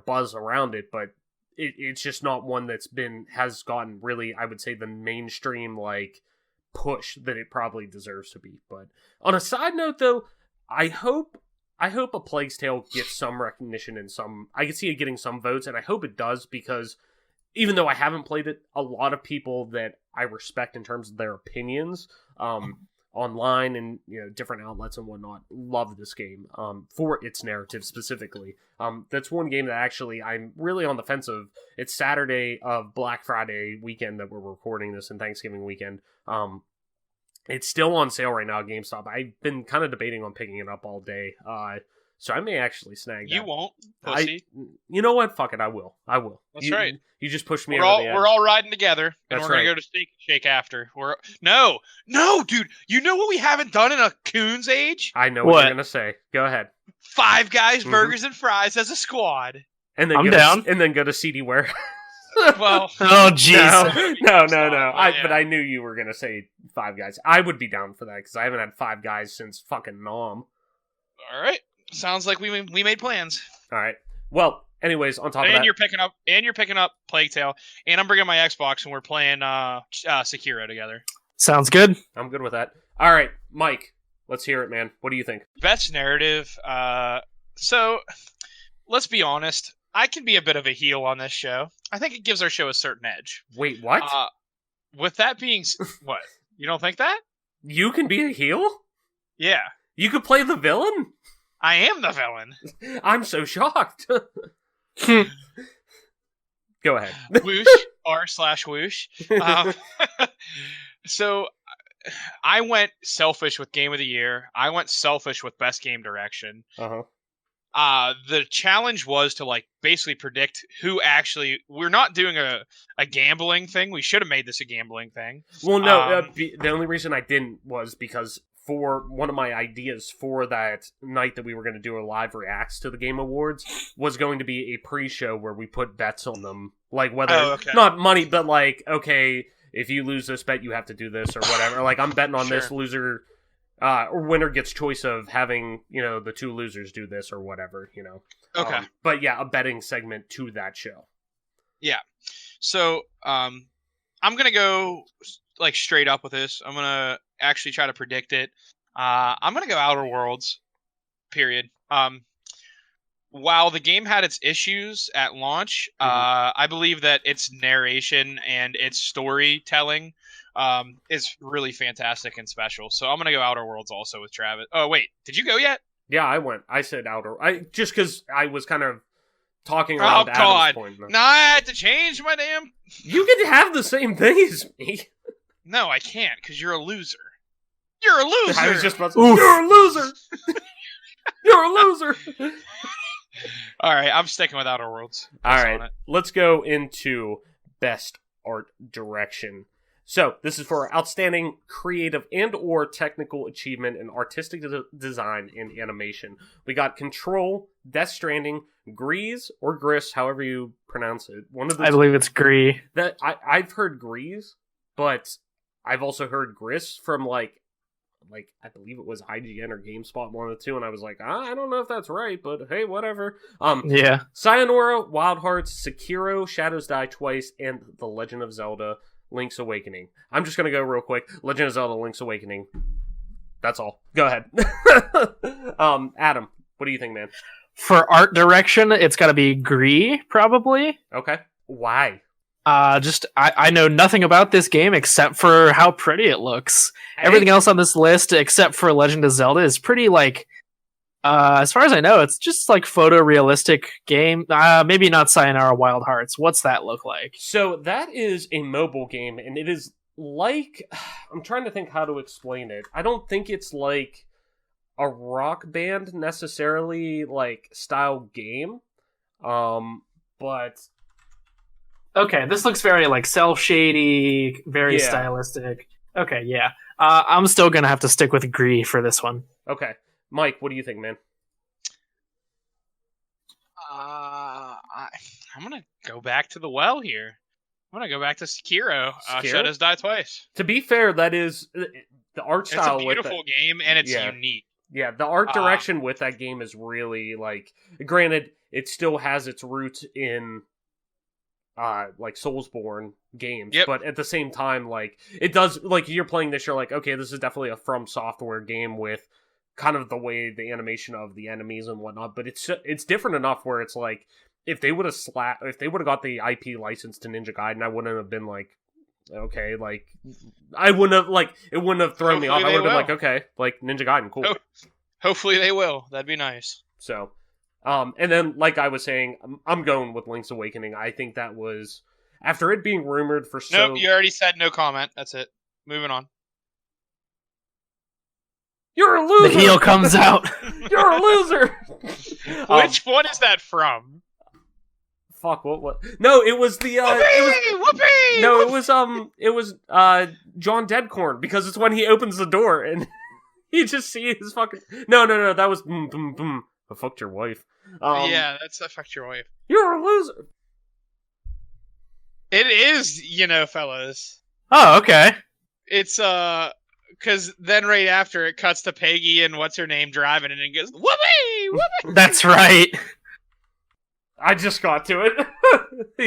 buzz around it, but it's just not one has gotten really, I would say, the mainstream, like, push that it probably deserves to be. But on a side note, though, I hope A Plague's Tale gets some recognition and I can see it getting some votes, and I hope it does, because even though I haven't played it, a lot of people that I respect in terms of their opinions, online and different outlets and whatnot, love this game for its narrative specifically. That's one game that actually I'm really on the fence of. It's Saturday of Black Friday weekend that we're recording this, and Thanksgiving weekend. It's still on sale right now at GameStop. I've been kind of debating on picking it up all day. so I may actually snag that. You won't, pussy. You know what? Fuck it, I will. That's right. You just pushed me We're over the edge. we're all riding together, and That's we're gonna right. go to Steak and Shake after. No, dude. You know what we haven't done in a coon's age? I know what What? you're gonna say. Go ahead. Five Guys Mhm. burgers and fries as a squad. And then I'm go down. And then go to CD Ware. Well, Oh, jeez. No. Yeah. But I knew you were gonna say Five Guys. I would be down for that because I haven't had Five Guys since fucking Nom. all right. Sounds like we made plans. All right. Well, anyways, on top of And that, you're picking up Plague Tale, and I'm bringing my Xbox, and we're playing Sekiro together. Sounds good. I'm good with that. All right, Mike, let's hear it, man. What do you think? Best narrative. So let's be honest. I can be a bit of a heel on this show. I think it gives our show a certain edge. Wait, what? With that being, what? You don't think that? You can be a heel? Yeah, You could play the villain? I am the villain. I'm so shocked. Go ahead. Whoosh r/whoosh. So I went selfish with Game of the Year. I went selfish with Best Game Direction. Uh-huh. The challenge was to basically predict who actually. We're not doing a gambling thing. We should have made this a gambling thing. Well, no, the only reason I didn't was because for one of my ideas for that night that we were going to do a live reacts to the Game Awards was going to be a pre-show where we put bets on them. Like, whether, okay. not money, but okay, if you lose this bet, you have to do this or whatever. Like, I'm betting on this Sure. loser, or winner gets choice of having, the two losers do this or whatever, Okay. But yeah, a betting segment to that show. So I'm gonna go straight up with this. I'm gonna actually try to predict it. I'm gonna go Outer Worlds. Period. While the game had its issues at launch, I believe that its narration and its storytelling is really fantastic and special. So I'm gonna go Outer Worlds also with Travis. Oh wait, did you go yet? Yeah, I went. I said outer. Just because I was kind of talking around Adam's God! point. No, I had to change my damn. You can have the same thing as me. No, I can't because you're a loser. You're a loser. I was just about to Oof. You're a loser. You're a loser. All right, I'm sticking with Outer Worlds. All That's right, on it. let's go into best art direction. So this is for outstanding creative and or technical achievement in artistic design and animation. We got Control, Death Stranding, Grease or Gris, however you pronounce it. One of the I believe it's Gree. that I've heard Grease, but I've also heard Gris from I believe it was IGN or GameSpot, one of the two, and I was like, I don't know if that's right, but hey, whatever. Yeah. Sayonara, Wild Hearts, Sekiro, Shadows Die Twice, and The Legend of Zelda: Link's Awakening. I'm just gonna go real quick. Legend of Zelda: Link's Awakening. That's all. Go ahead. Adam, what do you think, man? For art direction, it's got to be Gree, probably. Okay. Why? I know nothing about this game except for how pretty it looks. Everything else on this list, except for Legend of Zelda, is pretty as far as I know, it's just photorealistic game. Maybe not Sayonara Wild Hearts. What's that look like? So that is a mobile game, and it is I'm trying to think how to explain it. I don't think it's like a rock band necessarily style game, but Okay, this looks very cell shady, very Yeah. stylistic. Okay, yeah. I'm still gonna have to stick with Gree for this one. okay. Mike, what do you think, man? I'm gonna go back to the well here. I'm gonna go back to Sekiro. Sekiro? Shadows Die Twice. To be fair, that is the art It's style a with beautiful game and it's Yeah. unique. Yeah, the art direction with that game is really granted, it still has its roots in Soulsborne games, Yep. but at the same time, it does you're playing this, you're like, okay, this is definitely a From Software game with kind of the way the animation of the enemies and whatnot, but it's different enough where it's if they would have got the IP license to Ninja Gaiden, I wouldn't have been okay, I wouldn't have it wouldn't have thrown me off. Hopefully I would have been they okay, Ninja Gaiden, cool. Oh. Hopefully they will. That'd be nice. So, and then I was saying, I'm going with Link's Awakening. I think that was after it being rumored for Nope, you already said no comment. That's it. Moving on. You're a The loser. heel comes out. You're a loser. Which one is that from? Fuck. What? No, it was the. Whoopee! No, it was John Deadcorn, because it's when he opens the door and you just see his fucking. No. That was boom boom boom. I fucked your wife. Yeah, that's affect your wife. You're a loser. It is, fellas. Oh, okay. It's because then right after it cuts to Peggy and what's her name driving, and it goes whoopee, whoopee. That's right. I just got to it.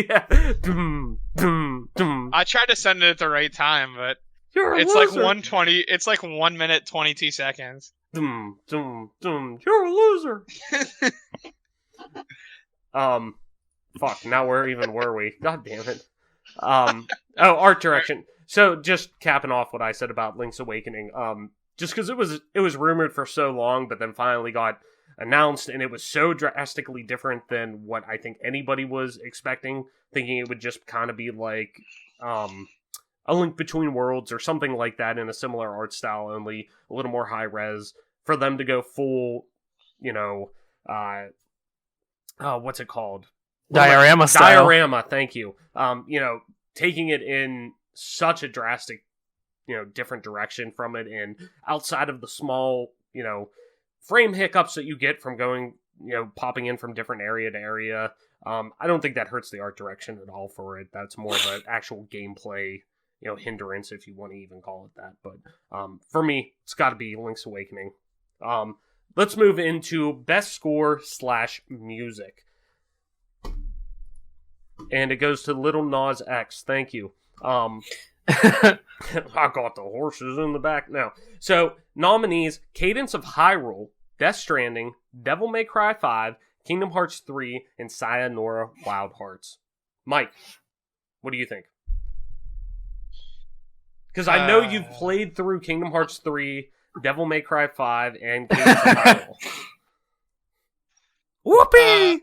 Yeah. Boom boom boom. I tried to send it at the right time, but You're a it's loser. like 1:20. It's like 1 minute 22 seconds. Dum, dum, dum. You're a loser. Fuck. Now where even were we? God damn it. Art direction. So just capping off what I said about Link's Awakening. Just because it was rumored for so long, but then finally got announced, and it was so drastically different than what I think anybody was expecting, thinking it would just kind of be like A Link Between Worlds or something like that in a similar art style, only a little more high res. For them to go full, what's it called? Diorama style. Diorama, thank you. Taking it in such a drastic, different direction from it, and outside of the small, frame hiccups that you get from going, popping in from different area to area. I don't think that hurts the art direction at all for it. That's more of an actual gameplay, hindrance, if you want to even call it that. But for me, it's got to be Link's Awakening. Let's move into best score / music. And it goes to Little Nas X. Thank you. I got the horses in the back now. So, nominees: Cadence of Hyrule, Death Stranding, Devil May Cry 5, Kingdom Hearts 3, and Sayonara Wild Hearts. Mike, what do you think? Because I know you've played through Kingdom Hearts 3, Devil May Cry 5, and Cadence of Hyrule. Whoopee!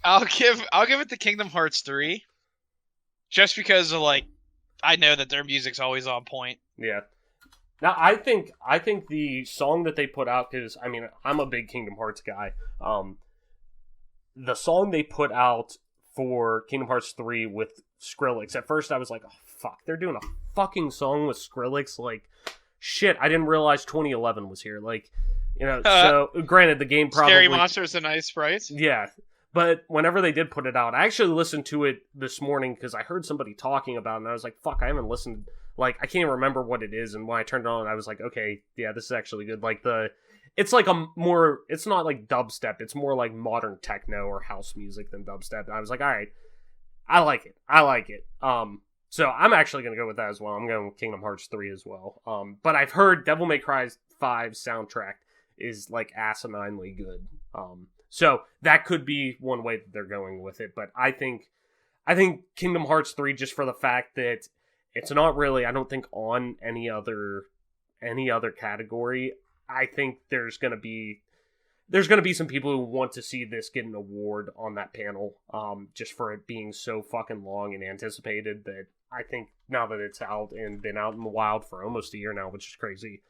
I'll give it to Kingdom Hearts 3, just because of I know that their music's always on point. Yeah. Now I think the song that they put out, because I'm a big Kingdom Hearts guy. The song they put out for Kingdom Hearts 3 with Skrillex. At first I was like, oh fuck, they're doing a fucking song with Skrillex. Shit, I didn't realize 2011 was here. So granted the game probably Scary Monsters and Ice Sprites. Yeah. But whenever they did put it out, I actually listened to it this morning because I heard somebody talking about it, and I was like, fuck, I haven't listened. I can't even remember what it is, and when I turned it on, I was like, okay, yeah, this is actually good. It's it's not like dubstep, it's more like modern techno or house music than dubstep, and I was like, alright, I like it. So I'm actually going to go with that as well. I'm going with Kingdom Hearts 3 as well. But I've heard Devil May Cry 5 soundtrack is, asininely good. So that could be one way that they're going with it, but I think Kingdom Hearts 3, just for the fact that it's not really, I don't think, on any other category. I think there's gonna be some people who want to see this get an award on that panel, just for it being so fucking long and anticipated. That I think now that it's out and been out in the wild for almost a year now, which is crazy,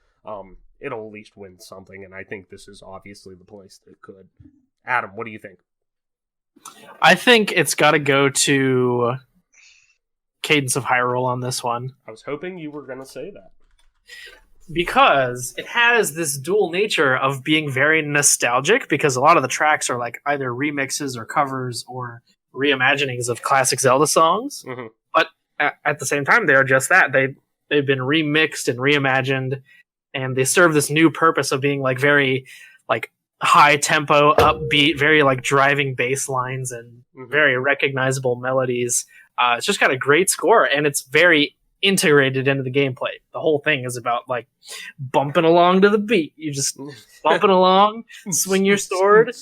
it'll at least win something, and I think this is obviously the place that could. Adam, what do you think? I think it's got to go to Cadence of Hyrule on this one. I was hoping you were going to say that. Because it has this dual nature of being very nostalgic, because a lot of the tracks are either remixes or covers or reimaginings of classic Zelda songs. Mm-hmm. But at the same time, they are just that. They've been remixed and reimagined, and they serve this new purpose of being very high tempo, upbeat, very driving bass lines and very recognizable melodies. It's just got a great score, and it's very integrated into the gameplay. The whole thing is about bumping along to the beat. You just bumping along, swing your sword.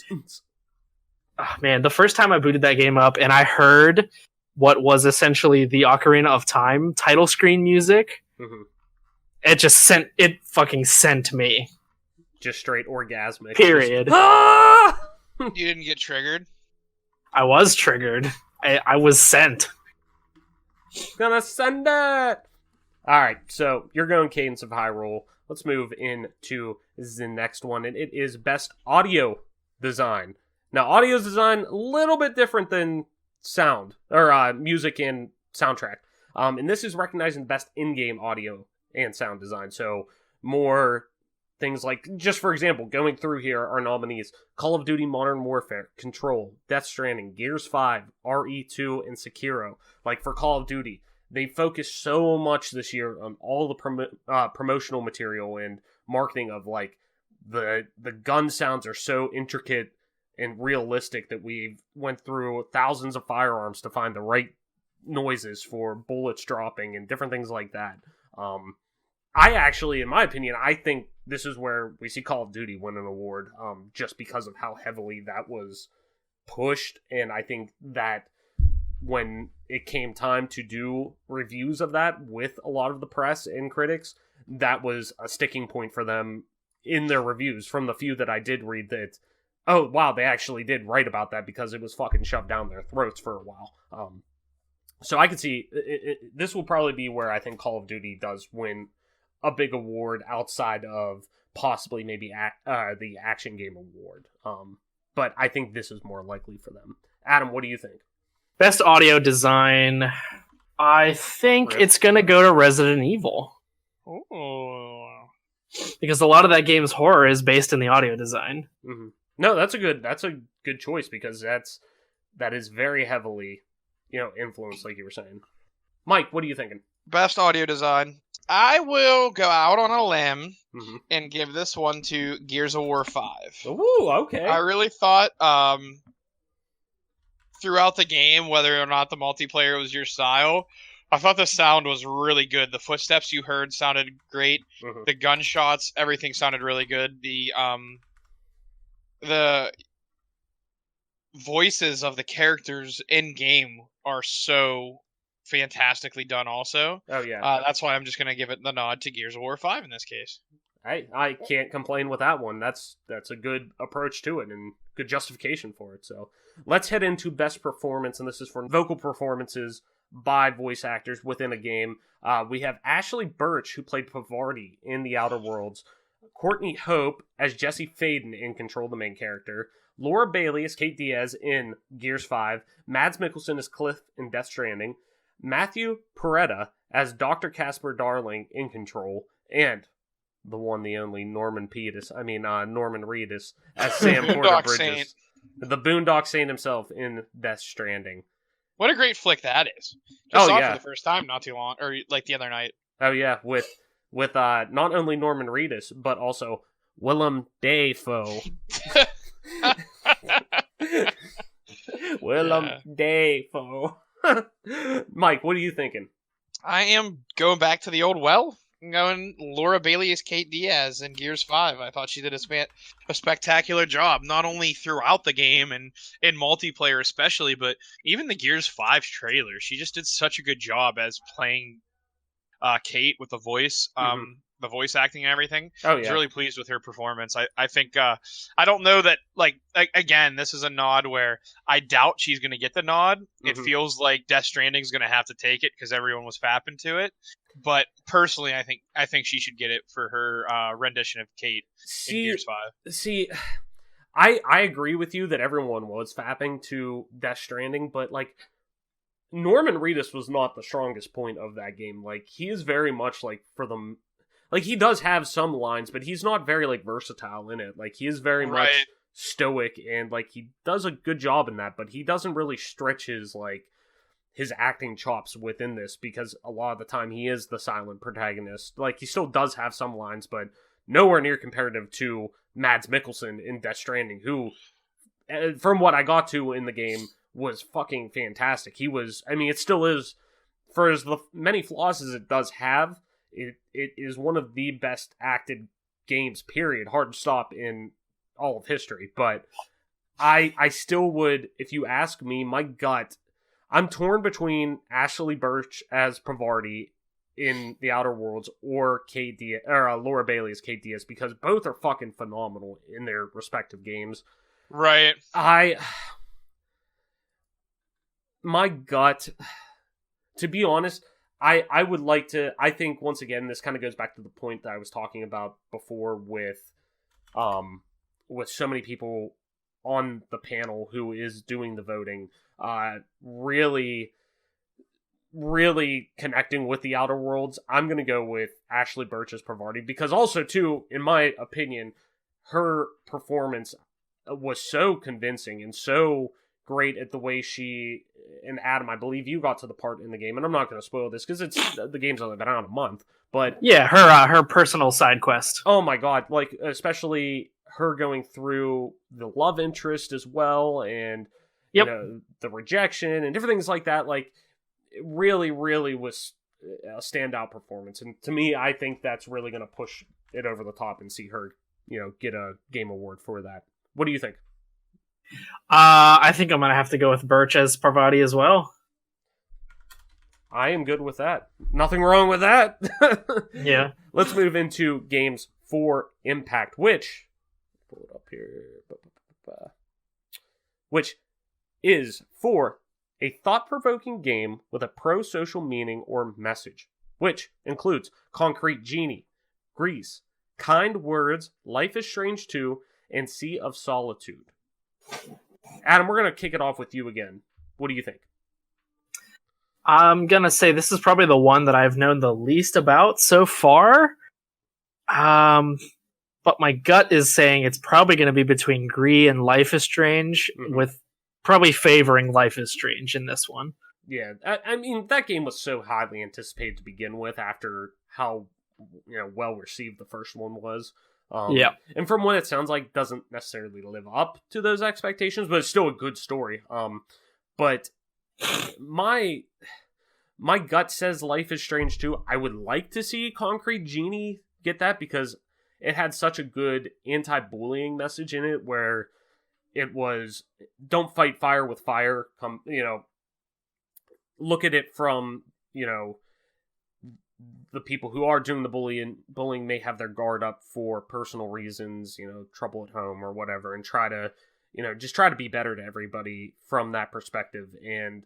Oh, man, the first time I booted that game up and I heard what was essentially the Ocarina of Time title screen music, it fucking sent me. Just straight orgasmic. Period. You didn't get triggered? I was triggered. I was sent. Gonna send it! Alright, so you're going Cadence of Hyrule. let's move into the next one, and it is Best Audio Design. Now, audio design, a little bit different than sound, or music and soundtrack. And this is recognizing Best in-game audio and sound design. So, more things like, just for example, going through here are nominees: Call of Duty Modern Warfare, Control, Death Stranding, Gears 5, RE2, and Sekiro. Like, for Call of Duty, they focused so much this year on all the promotional material and marketing of, like, the gun sounds are so intricate and realistic that we went through thousands of firearms to find the right noises for bullets dropping and different things like that. I actually, in my opinion, I think this is where we see Call of Duty win an award, just because of how heavily that was pushed. And I think that when it came time to do reviews of that with a lot of the press and critics, that was a sticking point for them in their reviews. From the few that I did read, that, oh wow, they actually did write about that because it was fucking shoved down their throats for a while. So I could see this will probably be where I think Call of Duty does win a big award outside of possibly maybe the Action Game Award. But I think this is more likely for them. Adam, what do you think? Best audio design, I think it's going to go to Resident Evil. Ooh. Because a lot of that game's horror is based in the audio design. Mm-hmm. No, that's a good choice, because that is very heavily, influenced, like you were saying. Mike, what are you thinking? Best audio design. I will go out on a limb and give this one to Gears of War 5. Ooh, okay. I really thought throughout the game, whether or not the multiplayer was your style, I thought the sound was really good. The footsteps you heard sounded great. Mm-hmm. The gunshots, everything sounded really good. The voices of the characters in game are so fantastically done also. Oh yeah. That's why I'm just going to give it the nod to Gears of War 5 in this case. I can't complain with that one. That's a good approach to it and good justification for it. So let's head into best performance, and this is for vocal performances by voice actors within a game. We have Ashley Birch, who played Pavarti in The Outer Worlds, Courtney Hope as Jesse Faden in Control, the main character, Laura Bailey as Kate Diaz in Gears 5, Mads Mikkelsen as Cliff in Death Stranding, Matthew Peretta as Dr. Casper Darling in Control, and the one, the only Norman Reedus as Sam Porter Bridges, Saint. The Boondock Saint himself in Death Stranding. What a great flick that is! Just saw it for the first time not too long, or like the other night. Oh yeah, with not only Norman Reedus but also Willem Dafoe. Willem Dafoe. Mike, what are you thinking? I am going back to the old well. I'm going Laura Bailey as Kate Diaz in Gears 5. I thought she did a spectacular job, not only throughout the game and in multiplayer especially, but even the Gears 5 trailer. She just did such a good job as playing Kate with the voice. The voice acting and everything. Oh, yeah. I was really pleased with her performance. I think, I don't know that, again, this is a nod where I doubt she's going to get the nod. Mm-hmm. It feels like Death Stranding's going to have to take it because everyone was fapping to it. But personally, I think she should get it for her rendition of Kate in Gears 5. See, I agree with you that everyone was fapping to Death Stranding, but, Norman Reedus was not the strongest point of that game. He is very much, for the... he does have some lines, but he's not very, versatile in it. He is very much stoic, and, he does a good job in that, but he doesn't really stretch his acting chops within this, because a lot of the time he is the silent protagonist. He still does have some lines, but nowhere near comparative to Mads Mikkelsen in Death Stranding, who, from what I got to in the game, was fucking fantastic. He was, it still is, for as many flaws as it does have, it is one of the best acted games, period, hard stop, in all of history. But I still would, if you ask me, my gut, I'm torn between Ashley Birch as Pavarti in The Outer Worlds or Kate Diaz, or Laura Bailey as Kate Diaz, because both are fucking phenomenal in their respective games. Right. My gut, to be honest, I would like to. I think once again, this kind of goes back to the point that I was talking about before with so many people on the panel who is doing the voting, really, really connecting with the Outer Worlds. I'm gonna go with Ashley Birch's Parvati because also too, in my opinion, her performance was so convincing and so great at the way she and Adam, I believe you got to the part in the game, and I'm not going to spoil this because the game's only been out a month, but Yeah, her personal side quest. oh my god, like especially her going through the love interest as well, and Yep. you know, the rejection and different things like that. Like it really, really was a standout performance, and to me, I think that's really going to push it over the top and see her, you know, get a game award for that. What do you think? I think I'm gonna have to go with Birch as Parvati as well. I am good with that. Nothing wrong with that. Yeah. Let's move into games for Impact, which pull it up here. Which is for a thought-provoking game with a pro-social meaning or message, which includes Concrete Genie, Grease, Kind Words, Life is Strange 2, and Sea of Solitude. Adam, we're going to kick it off with you again. What do you think? I'm gonna say this is probably the one that I've known the least about so far. But my gut is saying it's probably gonna be between Gree and Life is Strange, with probably favoring Life is Strange in this one. Yeah, I mean, that game was so highly anticipated to begin with after how, you know, well received the first one was. Yeah. And from what it sounds like, doesn't necessarily live up to those expectations, but it's still a good story. But my gut says Life is Strange 2. I would like to see Concrete Genie get that because it had such a good anti-bullying message in it where it was, don't fight fire with fire. Come, you know, look at it from, you know, the people who are doing the bullying may have their guard up for personal reasons, you know, trouble at home or whatever, and try to, you know, just try to be better to everybody from that perspective. And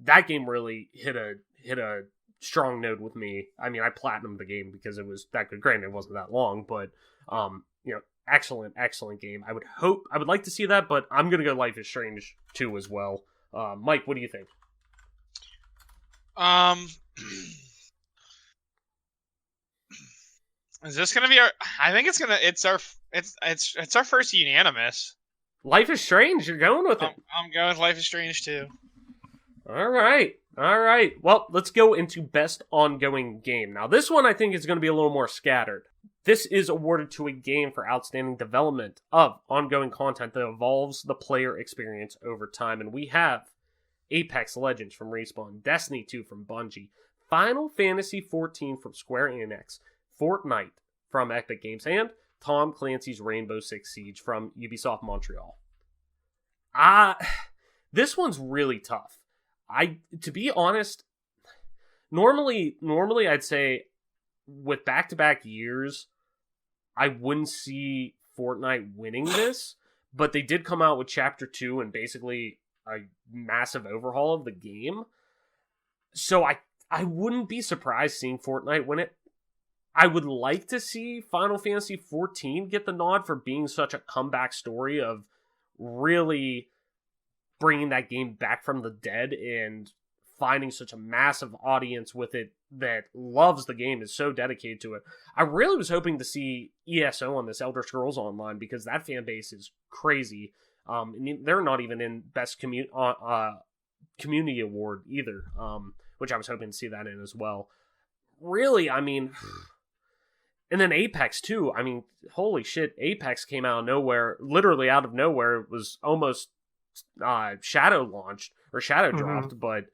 that game really hit a strong note with me. I mean, I platinumed the game because it was that good. Granted, it wasn't that long, but you know, excellent game. I would like to see that, but I'm gonna go Life is Strange 2 as well. Mike, what do you think? Is this gonna be our? I think it's gonna. It's our first unanimous. Life is Strange. You're going with it. I'm going with Life is Strange too. All right. Well, let's go into best ongoing game. Now, this one I think is going to be a little more scattered. This is awarded to a game for outstanding development of ongoing content that evolves the player experience over time, and we have Apex Legends from Respawn, Destiny 2 from Bungie, Final Fantasy XIV from Square Enix, Fortnite from Epic Games, and Tom Clancy's Rainbow Six Siege from Ubisoft Montreal. This one's really tough. To be honest, normally I'd say with back-to-back years, I wouldn't see Fortnite winning this, but they did come out with Chapter 2 and basically a massive overhaul of the game. So I wouldn't be surprised seeing Fortnite win it. I would like to see Final Fantasy XIV get the nod for being such a comeback story of really bringing that game back from the dead and finding such a massive audience with it that loves the game, is so dedicated to it. I really was hoping to see ESO on this, Elder Scrolls Online, because that fan base is crazy. And they're not even in Best Community Award either, which I was hoping to see that in as well. Really, I mean... And then Apex, too. I mean, holy shit, Apex came out of nowhere, literally out of nowhere. It was almost shadow launched, or shadow dropped, but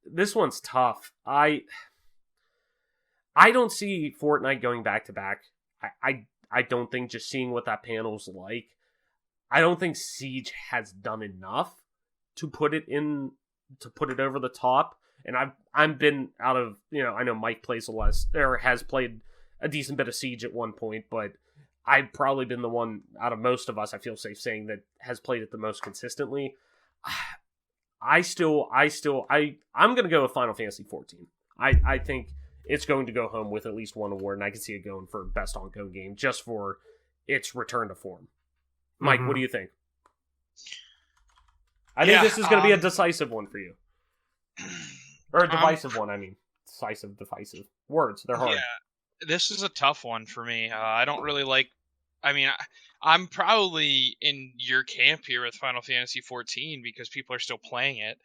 this one's tough. I don't see Fortnite going back-to-back. I don't think, just seeing what that panel's like, I don't think Siege has done enough to put it over the top. And I've been out of, you know, I know Mike plays a lot, or has played a decent bit of Siege at one point, but I've probably been the one out of most of us, I feel safe saying, that has played it the most consistently. I'm gonna go with Final Fantasy 14. I think it's going to go home with at least one award, and I can see it going for best ongoing game just for its return to form. Mike, what do you think? I think this is going to be a decisive one for you. Or a divisive one, I mean. Decisive, divisive. Words, they're hard. Yeah, this is a tough one for me. I don't really like... I mean, I'm probably in your camp here with Final Fantasy 14 because people are still playing it.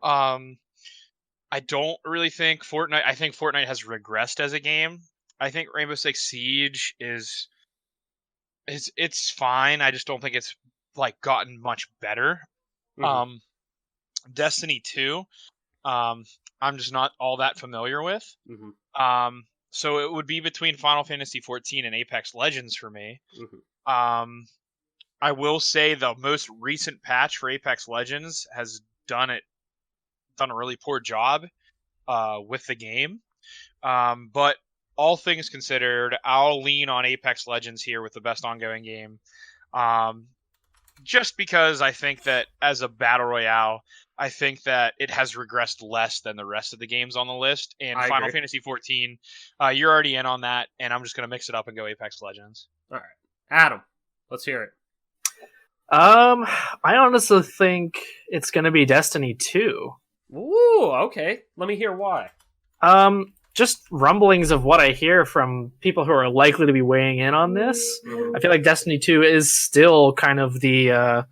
I don't really think Fortnite... I think Fortnite has regressed as a game. I think Rainbow Six Siege is it's fine. I just don't think it's like gotten much better. Destiny 2, I'm just not all that familiar with. So it would be between Final Fantasy 14 and Apex Legends for me. I will say the most recent patch for Apex Legends has done a really poor job with the game. But all things considered, I'll lean on Apex Legends here with the best ongoing game. Just because I think that as a battle royale, I think that it has regressed less than the rest of the games on the list. And I Final agree. Fantasy 14, you're already in on that, and I'm just going to mix it up and go Apex Legends. All right. Adam, let's hear it. I honestly think it's going to be Destiny 2. Ooh, okay. Let me hear why. Just rumblings of what I hear from people who are likely to be weighing in on this. I feel like Destiny 2 is still kind of the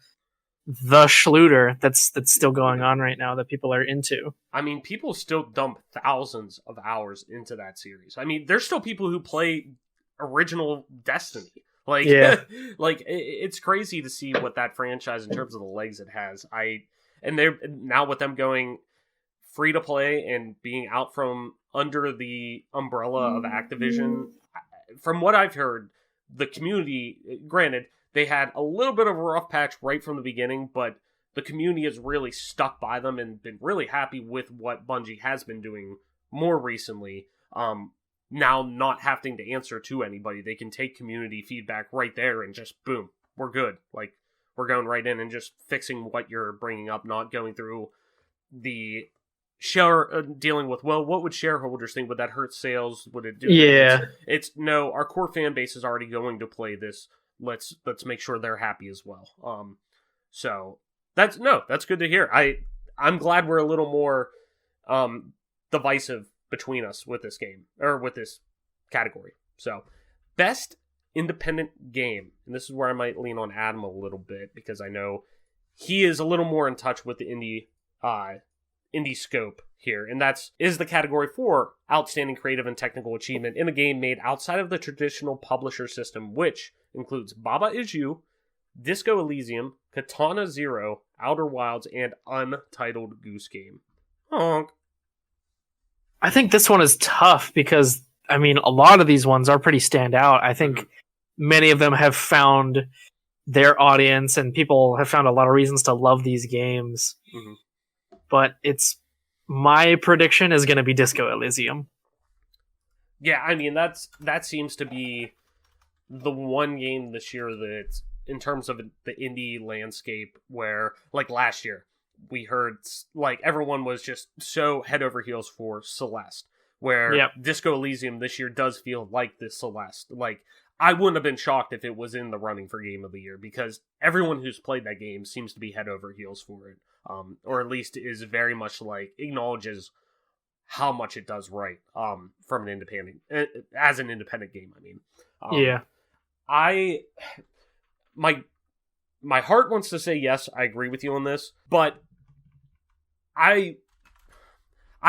Schluter that's still going on right now that people are into. I mean, people still dump thousands of hours into that series. I mean, there's still people who play original Destiny. Like, Yeah. like it's crazy to see what that franchise, in terms of the legs it has. And they're now with them going free to play and being out from under the umbrella of Activision. From what I've heard, the community, granted, they had a little bit of a rough patch right from the beginning, but the community has really stuck by them and been really happy with what Bungie has been doing more recently. Now not having to answer to anybody, they can take community feedback right there and just boom, we're good. Like, we're going right in and just fixing what you're bringing up, not going through the dealing with, well, what would shareholders think? Would that hurt sales? Would it do? Yeah. It's no, our core fan base is already going to play this. Let's make sure they're happy as well. So that's good to hear. I'm glad we're a little more divisive between us with this game, or with this category. So, best independent game, and this is where I might lean on Adam a little bit because I know he is a little more in touch with the indie scope here, and is the category for outstanding creative and technical achievement in a game made outside of the traditional publisher system, which includes Baba Is You, Disco Elysium, Katana Zero, Outer Wilds, and Untitled Goose Game. Honk. I think this one is tough because, I mean, a lot of these ones are pretty standout. I think many of them have found their audience and people have found a lot of reasons to love these games. But my prediction is going to be Disco Elysium. Yeah, I mean, that seems to be the one game this year that, in terms of the indie landscape, where, like last year, we heard, like, everyone was just so head over heels for Celeste, where Disco Elysium this year does feel like this Celeste. Like, I wouldn't have been shocked if it was in the running for Game of the Year, because everyone who's played that game seems to be head over heels for it, or at least is very much, like, acknowledges how much it does right, from an independent, as an independent game, I mean. My heart wants to say yes, I agree with you on this, but I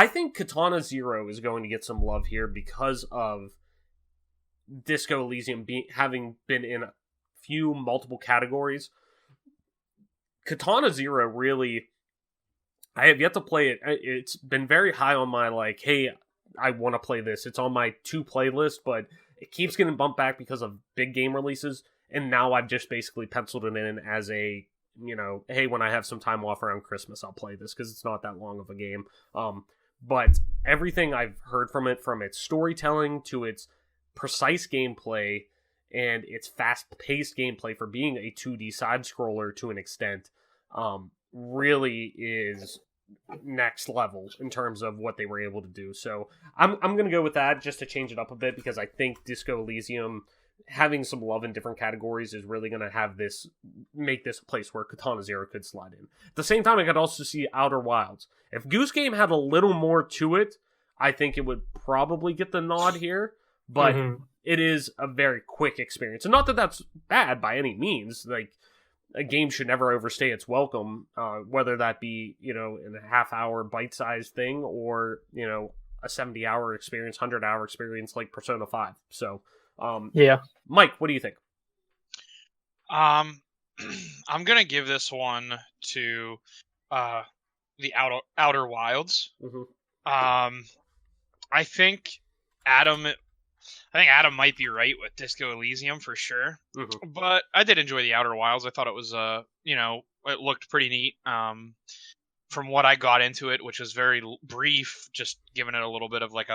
think Katana Zero is going to get some love here because of Disco Elysium having been in a few multiple categories. Katana Zero really, I have yet to play it. It's been very high on my, like, hey, I want to play this. It's on my to play list, but it keeps getting bumped back because of big game releases. And now I've just basically penciled it in as a, hey, when I have some time off around Christmas, I'll play this because it's not that long of a game. But everything I've heard from it, from its storytelling to its precise gameplay and its fast-paced gameplay for being a 2D side-scroller to an extent, really is next level in terms of what they were able to do. So I'm gonna go with that just to change it up a bit, because I think Disco Elysium having some love in different categories is really gonna make this a place where Katana Zero could slide in. At the same time, I could also see Outer Wilds. If Goose Game had a little more to it, I think it would probably get the nod here, but it is a very quick experience. And not that that's bad by any means. Like, a game should never overstay its welcome, whether that be, in a half-hour bite-sized thing or, a 70-hour experience, 100-hour experience like Persona 5. So, yeah. Mike, what do you think? I'm gonna give this one to the Outer Wilds. I think Adam might be right with Disco Elysium for sure, but I did enjoy the Outer Wilds. I thought it was it looked pretty neat. From what I got into it, which was very brief, just giving it a little bit of like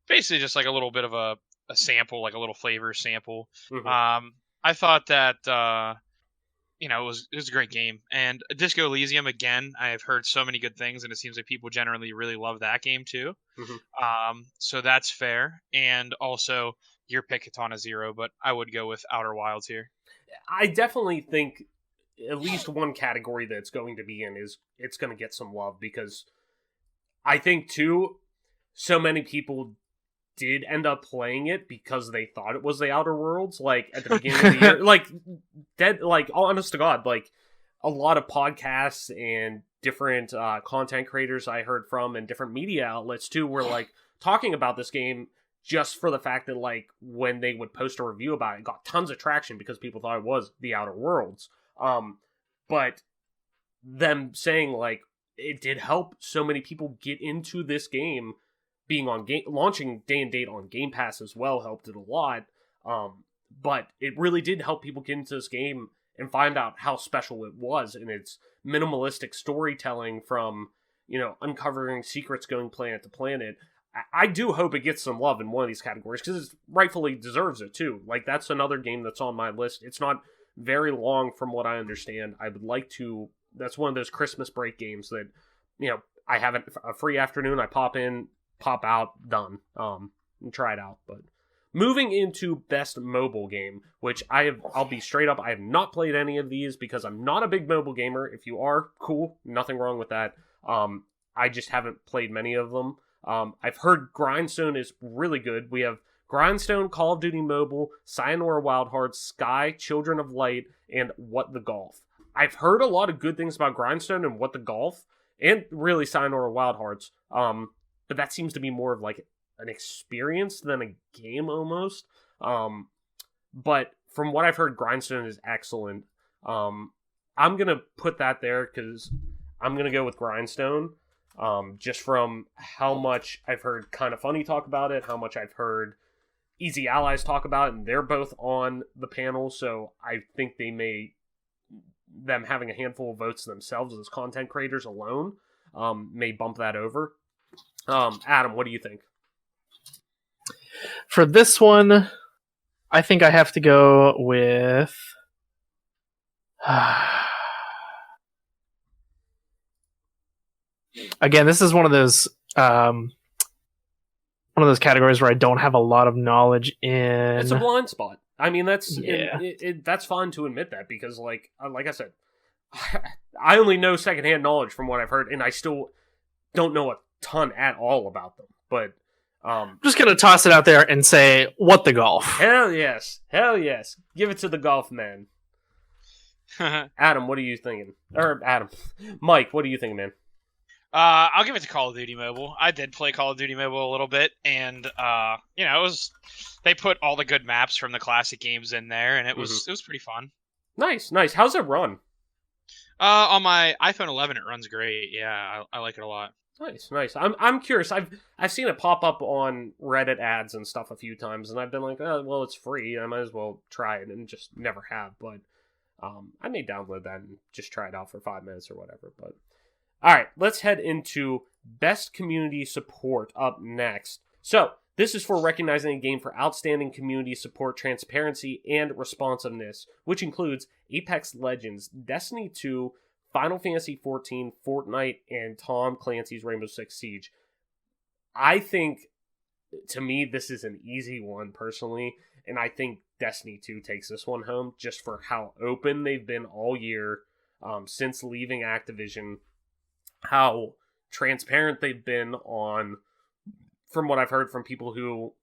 basically just like a little bit of a sample, like a little flavor sample. I thought that it was a great game. And Disco Elysium, again, I've heard so many good things, and it seems like people generally really love that game too. So that's fair. And also your pick, Katana Zero, but I would go with Outer Wilds here. I definitely think at least one category that's going to be in is it's going to get some love, because I think too, so many people did end up playing it because they thought it was the Outer Worlds, like at the beginning of the year. Honest to God, like a lot of podcasts and different content creators I heard from and different media outlets too were like talking about this game just for the fact that like when they would post a review about it got tons of traction because people thought it was the Outer Worlds. But them saying like it did help so many people get into this game. Being on launching day and date on Game Pass as well helped it a lot. But it really did help people get into this game and find out how special it was, and its minimalistic storytelling from, uncovering secrets going planet to planet. I do hope it gets some love in one of these categories, because it rightfully deserves it too. Like, that's another game that's on my list. It's not very long from what I understand. I would like to... That's one of those Christmas break games that, I have a free afternoon, I pop in, pop out, done, and try it out. But moving into best mobile game, which I'll be straight up, I have not played any of these because I'm not a big mobile gamer. If you are, cool, nothing wrong with that. I just haven't played many of them. I've heard Grindstone is really good. We have Grindstone, Call of Duty Mobile, Sayonara Wild Hearts, Sky, Children of Light, and What the Golf. I've heard a lot of good things about Grindstone and What the Golf, and really Sayonara Wild Hearts. But that seems to be more of like an experience than a game almost. But from what I've heard, Grindstone is excellent. I'm going to put that there because I'm going to go with Grindstone. Just from how much I've heard Kinda Funny talk about it, how much I've heard Easy Allies talk about it, and they're both on the panel, so I think them having a handful of votes themselves as content creators alone may bump that over. Adam, what do you think? For this one, I think I have to go with... Again, this is one of those categories where I don't have a lot of knowledge in. It's a blind spot. I mean, that's Yeah. That's fine to admit that, because like I said, I only know secondhand knowledge from what I've heard, and I still don't know a ton at all about them. But I'm just gonna toss it out there and say, what the golf? hell yes, give it to the golf man. Adam, what are you thinking? Or Mike, what are you thinking, man? I'll give it to Call of Duty Mobile. I did play Call of Duty Mobile a little bit, and they put all the good maps from the classic games in there, and it was pretty fun. Nice. How's it run? On my iPhone 11, it runs great. Yeah, I like it a lot. Nice. I'm curious. I've seen it pop up on Reddit ads and stuff a few times, and I've been like, oh, well, it's free. I might as well try it, and just never have. But I may download that and just try it out for 5 minutes or whatever. But all right, let's head into best community support up next. So this is for recognizing a game for outstanding community support, transparency, and responsiveness, which includes Apex Legends, Destiny 2, Final Fantasy XIV, Fortnite, and Tom Clancy's Rainbow Six Siege. I think, to me, this is an easy one, personally, and I think Destiny 2 takes this one home, just for how open they've been all year since leaving Activision, how transparent they've been on, from what I've heard from people who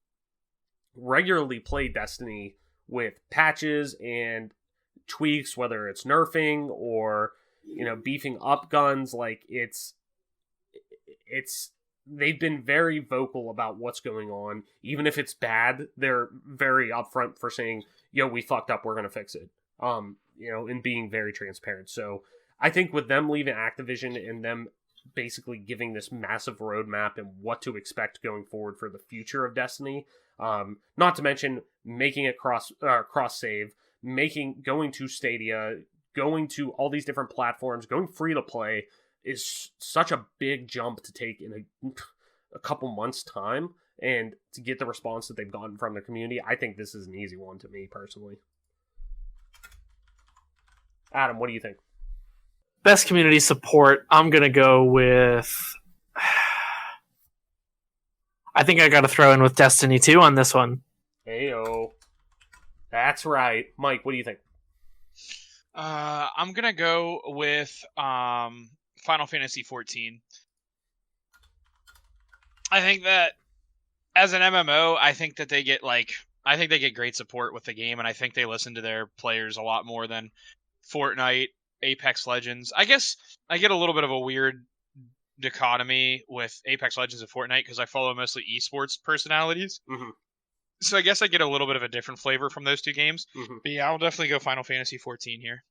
regularly play Destiny, with patches and tweaks, whether it's nerfing or, beefing up guns. Like, it's they've been very vocal about what's going on. Even if it's bad, they're very upfront for saying, yo, we fucked up, we're gonna fix it. And being very transparent. So I think with them leaving Activision and them basically giving this massive roadmap and what to expect going forward for the future of Destiny, not to mention making it cross save, going to Stadia, going to all these different platforms, going free to play, is such a big jump to take in a couple months' time, and to get the response that they've gotten from their community. I think this is an easy one to me personally. Adam, what do you think? Best community support, I'm going to go with... I think I got to throw in with Destiny 2 on this one. Heyo. That's right. Mike, what do you think? I'm going to go with Final Fantasy XIV. I think that as an MMO, I think they get great support with the game, and I think they listen to their players a lot more than Fortnite, Apex Legends. I guess I get a little bit of a weird dichotomy with Apex Legends and Fortnite because I follow mostly esports personalities. Mm-hmm. So I guess I get a little bit of a different flavor from those two games. Mm-hmm. But yeah, I'll definitely go Final Fantasy XIV here.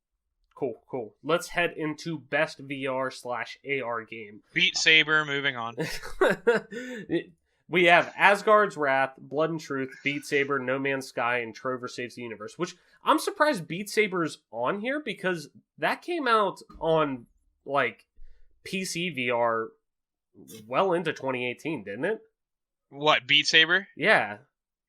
Cool. Let's head into best VR/AR game. Beat Saber, moving on. We have Asgard's Wrath, Blood and Truth, Beat Saber, No Man's Sky, and Trover Saves the Universe, which I'm surprised Beat Saber's on here because that came out on, like, PC VR well into 2018, didn't it? What, Beat Saber? Yeah.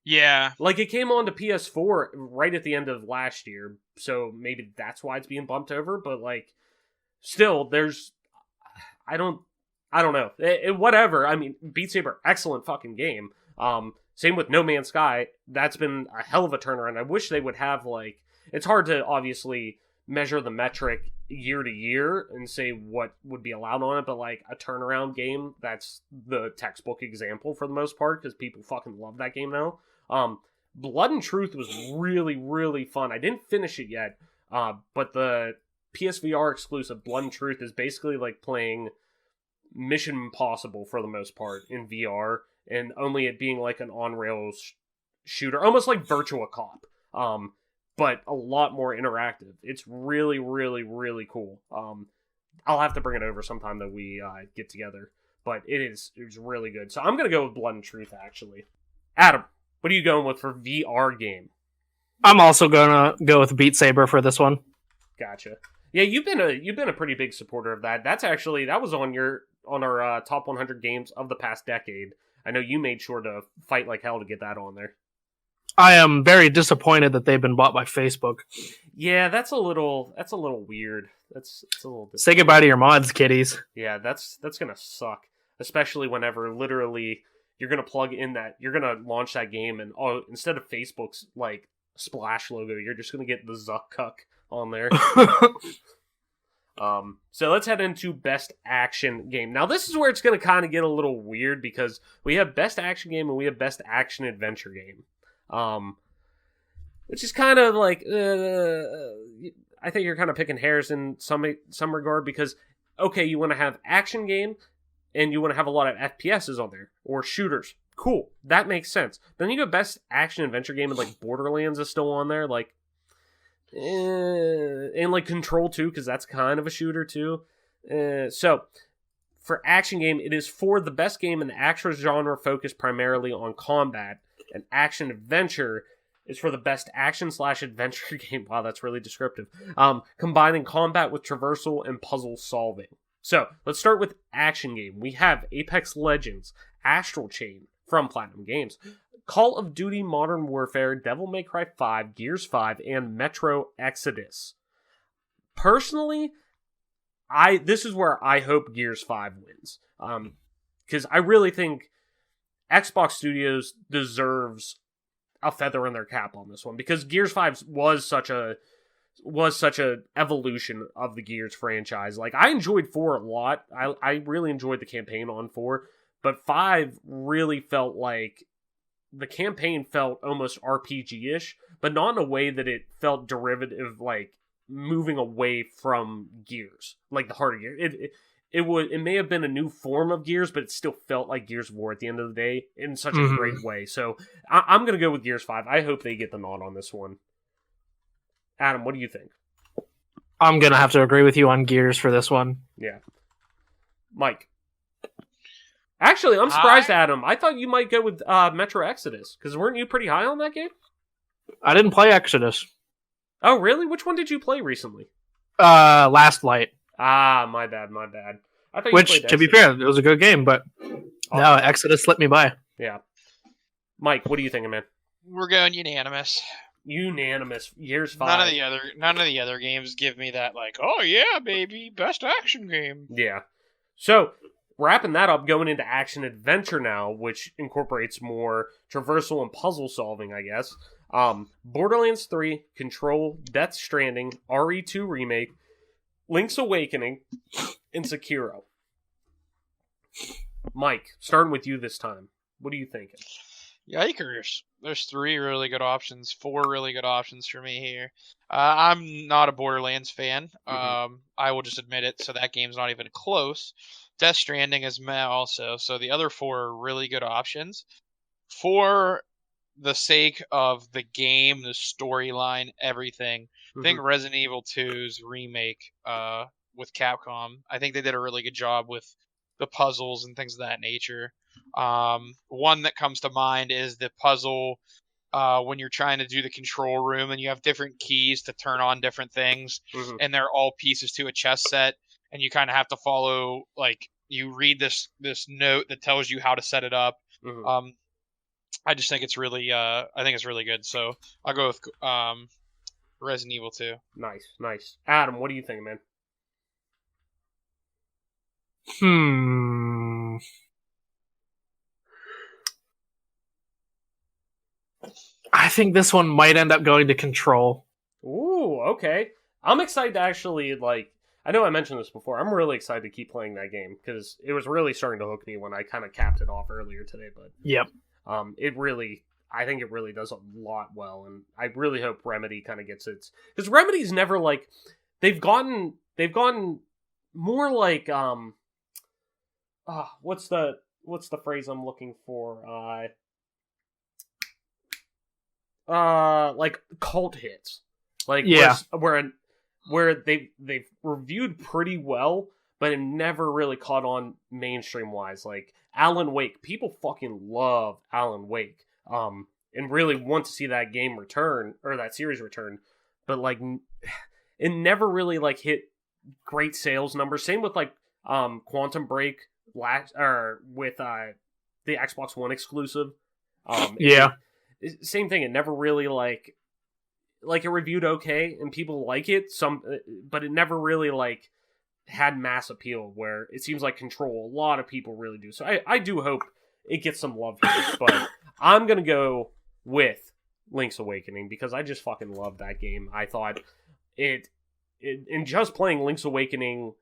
Yeah. Like, it came on to PS4 right at the end of last year, so maybe that's why it's being bumped over, but, like, still, I don't know. Whatever. I mean, Beat Saber, excellent fucking game. Same with No Man's Sky. That's been a hell of a turnaround. I wish they would have, like... It's hard to, obviously, measure the metric year to year and say what would be allowed on it, but, like, a turnaround game, that's the textbook example for the most part, because people fucking love that game now. Blood and Truth was really, really fun. I didn't finish it yet, but the PSVR exclusive Blood and Truth is basically like playing Mission Impossible for the most part in VR, and only it being like an on-rails shooter, almost like Virtua Cop, but a lot more interactive. It's really, really, really cool. I'll have to bring it over sometime that we get together, but it's really good. So I'm going to go with Blood and Truth, actually. Adam, what are you going with for VR game? I'm also going to go with Beat Saber for this one. Gotcha. Yeah, you've been a pretty big supporter of that. That was on our top 100 games of the past decade. I know you made sure to fight like hell to get that on there. I am very disappointed that they've been bought by Facebook. Yeah, that's a little weird. It's a little. Say goodbye to your mods, kiddies. Yeah, that's gonna suck, especially whenever literally you're gonna plug in that you're gonna launch that game and instead of Facebook's like splash logo, you're just gonna get the Zuck Cuck on there. So let's head into best action game. Now this is where it's gonna kind of get a little weird because we have best action game and we have best action adventure game. Which is kind of like, I think you're kind of picking hairs in some regard because, okay, you want to have action game and you want to have a lot of FPSs on there or shooters. Cool. That makes sense. Then you go best action adventure game and like Borderlands is still on there. Like, and like Control 2 because that's kind of a shooter too. So for action game, it is for the best game in the action genre focused primarily on combat. And action adventure is for the best action/adventure game. Wow, that's really descriptive. Combining combat with traversal and puzzle solving. So let's start with action game. We have Apex Legends, Astral Chain from Platinum Games, Call of Duty Modern Warfare, Devil May Cry 5, Gears 5, and Metro Exodus. Personally, this is where I hope Gears 5 wins. Because I really think Xbox Studios deserves a feather in their cap on this one, because Gears 5 was such a evolution of the Gears franchise. Like, I enjoyed 4 a lot. I really enjoyed the campaign on 4, but 5 really felt like the campaign felt almost RPG-ish, but not in a way that it felt derivative, like moving away from Gears, like the heart of Gears. It may have been a new form of Gears, but it still felt like Gears of War at the end of the day in such a great way. So I'm gonna go with Gears 5. I hope they get the nod on this one. Adam, what do you think? I'm gonna have to agree with you on Gears for this one. Yeah. Mike. Actually, I'm surprised, Adam. I thought you might go with Metro Exodus, because weren't you pretty high on that game? I didn't play Exodus. Oh, really? Which one did you play recently? Last Light. Ah, my bad. I thought Which, to be fair, it was a good game, but no, Exodus slipped me by. Yeah. Mike, what are you thinking, man? We're going unanimous. Unanimous. Gears 5. None of the other games give me that, like, oh yeah, baby, best action game. Yeah. So, wrapping that up, going into action adventure now, which incorporates more traversal and puzzle solving, I guess. Borderlands 3, Control, Death Stranding, RE2 Remake, Link's Awakening, and Sekiro. Mike, starting with you this time. What are you thinking? Yikers. There's 3 really good options, 4 really good options for me here. I'm not a Borderlands fan. I will just admit it, so that game's not even close. Death Stranding is meh also, so the other 4 are really good options. For the sake of the game, the storyline, everything, I think Resident Evil 2's remake with Capcom, I think they did a really good job with the puzzles and things of that nature. One that comes to mind is the puzzle when you're trying to do the control room and you have different keys to turn on different things, and they're all pieces to a chess set, and you kind of have to follow, like, you read this note that tells you how to set it up. I just think it's really good. So I'll go with Resident Evil 2. Nice. Adam, what do you think, man? I think this one might end up going to Control. Ooh, okay. I'm excited to actually, like, I know I mentioned this before. I'm really excited to keep playing that game, because it was really starting to hook me when I kind of capped it off earlier today. But yep, I think it really does a lot well, and I really hope Remedy kind of gets its, because Remedy's never, like, they've gotten more like what's the phrase I'm looking for? Like cult hits, like, yeah, where they've reviewed pretty well, but it never really caught on mainstream wise. Like Alan Wake, people fucking love Alan Wake, and really want to see that game return, or that series return, but like it never really like hit great sales numbers. Same with like Quantum Break with the Xbox One exclusive. Yeah. Same thing. It never really like it reviewed okay and people like it, but it never really like had mass appeal, where it seems like Control, a lot of people really do. So I do hope it gets some love here, but I'm gonna go with Link's Awakening, because I just fucking love that game. I thought it in just playing Link's Awakening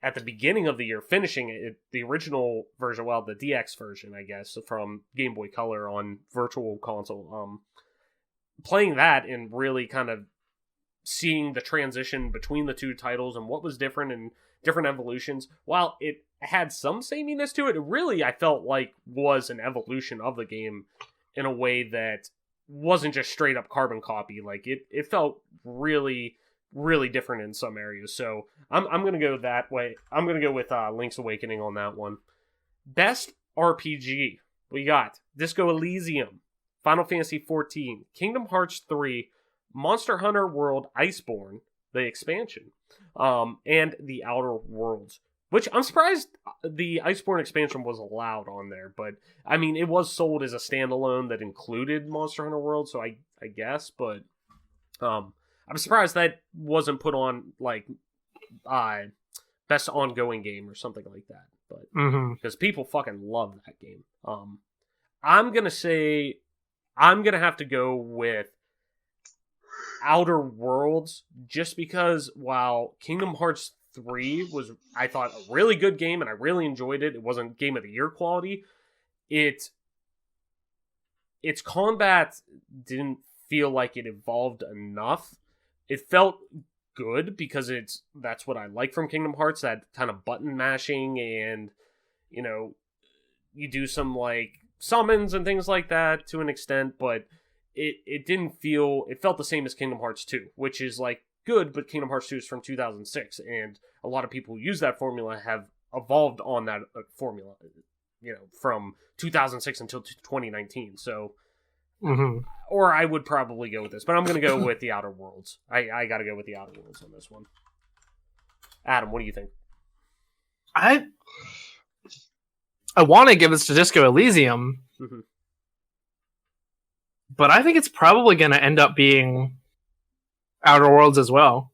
at the beginning of the year, finishing it, the original version, well, the DX version, I guess, from Game Boy Color on Virtual Console, playing that and really kind of seeing the transition between the two titles and what was different and different evolutions, while it had some sameness to it, it really, I felt like, was an evolution of the game in a way that wasn't just straight up carbon copy. Like, it felt really, really different in some areas. So I'm going to go that way. I'm going to go with Link's Awakening on that one. Best RPG. We got Disco Elysium, Final Fantasy XIV, Kingdom Hearts 3, Monster Hunter World Iceborne, the expansion, and The Outer Worlds. Which I'm surprised the Iceborne expansion was allowed on there, but I mean, it was sold as a standalone that included Monster Hunter World, so I guess, but I'm surprised that wasn't put on like best ongoing game or something like that. But because people fucking love that game. I'm gonna say I'm gonna have to go with Outer Worlds, just because while Kingdom Hearts 3 was, I thought, a really good game and I really enjoyed it, it wasn't Game of the Year quality. Its combat didn't feel like it evolved enough. It felt good because that's what I like from Kingdom Hearts, that kind of button mashing, and you do some like summons and things like that to an extent, but it didn't feel, it felt the same as Kingdom Hearts 2, which is like good, but Kingdom Hearts 2 is from 2006, and a lot of people who use that formula have evolved on that formula, from 2006 until 2019. So, or I would probably go with this, but I'm going to go with the Outer Worlds. I got to go with the Outer Worlds on this one. Adam, what do you think? I want to give this to Disco Elysium, but I think it's probably going to end up being Outer Worlds as well.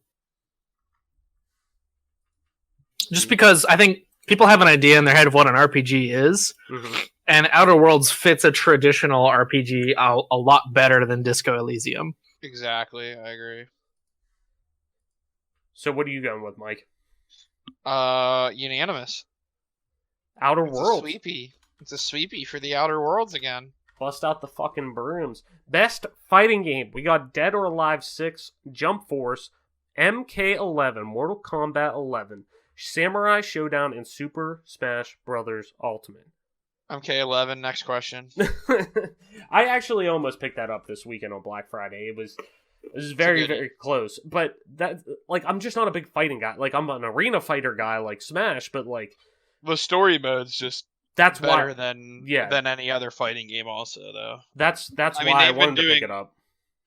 Just because I think people have an idea in their head of what an RPG is, and Outer Worlds fits a traditional RPG a lot better than Disco Elysium. Exactly, I agree. So what are you going with, Mike? Unanimous. Outer It's Worlds. a sweepie. It's a sweepie for the Outer Worlds again. Bust out the fucking brooms. Best fighting game. We got Dead or Alive 6, Jump Force, MK11, Mortal Kombat 11, Samurai Showdown, and Super Smash Bros. Ultimate. MK11, next question. I actually almost picked that up this weekend on Black Friday. It was very, very close. But that, like, I'm just not a big fighting guy. Like, I'm an arena fighter guy like Smash, but like The story mode's just that's better why, than any other fighting game also, though. That's I mean, why I they've wanted been to pick it up.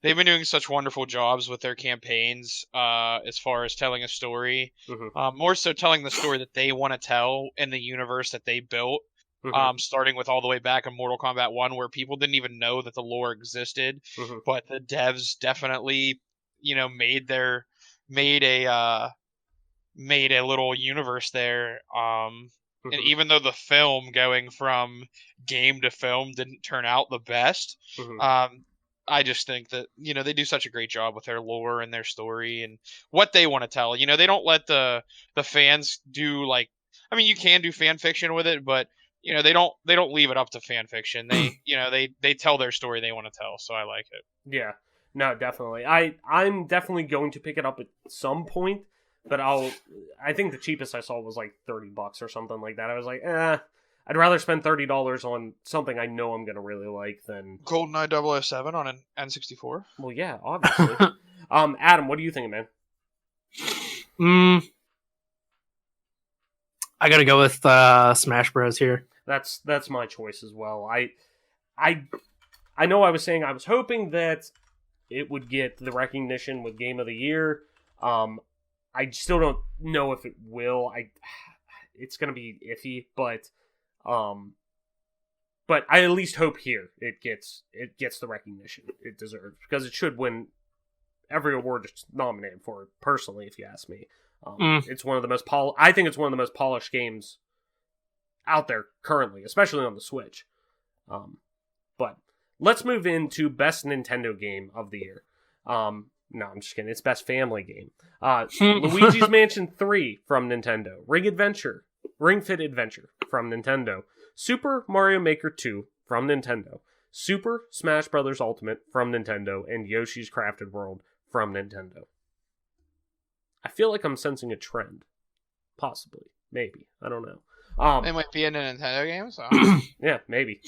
They've been doing such wonderful jobs with their campaigns, as far as telling a story. More so telling the story that they want to tell in the universe that they built. Starting with all the way back in Mortal Kombat 1, where people didn't even know that the lore existed, but the devs definitely, made a little universe there. And even though the film going from game to film didn't turn out the best, I just think that, they do such a great job with their lore and their story and what they want to tell. They don't let the fans do, like, I mean, you can do fan fiction with it, but they don't leave it up to fan fiction. They they tell their story they want to tell. So I like it. Yeah, no, definitely. I'm definitely going to pick it up at some point, but I think the cheapest I saw was like $30 or something like that. I was like, I'd rather spend $30 on something I know I'm gonna really like than GoldenEye 007 on an N64. Well, yeah, obviously. Adam, what do you think, man? I gotta go with Smash Bros. Here. That's my choice as well. I know I was saying I was hoping that it would get the recognition with Game of the Year. I still don't know if it will. It's gonna be iffy, but I at least hope here it gets the recognition it deserves, because it should win every award it's nominated for. Personally, if you ask me, it's one of the most I think it's one of the most polished games out there currently, especially on the Switch. But let's move into best Nintendo game of the year. No, I'm just kidding. It's best family game. Luigi's Mansion 3 from Nintendo. Ring Fit Adventure from Nintendo. Super Mario Maker 2 from Nintendo. Super Smash Bros. Ultimate from Nintendo. And Yoshi's Crafted World from Nintendo. I feel like I'm sensing a trend. Possibly. Maybe. I don't know. They might be in a Nintendo game, so yeah, maybe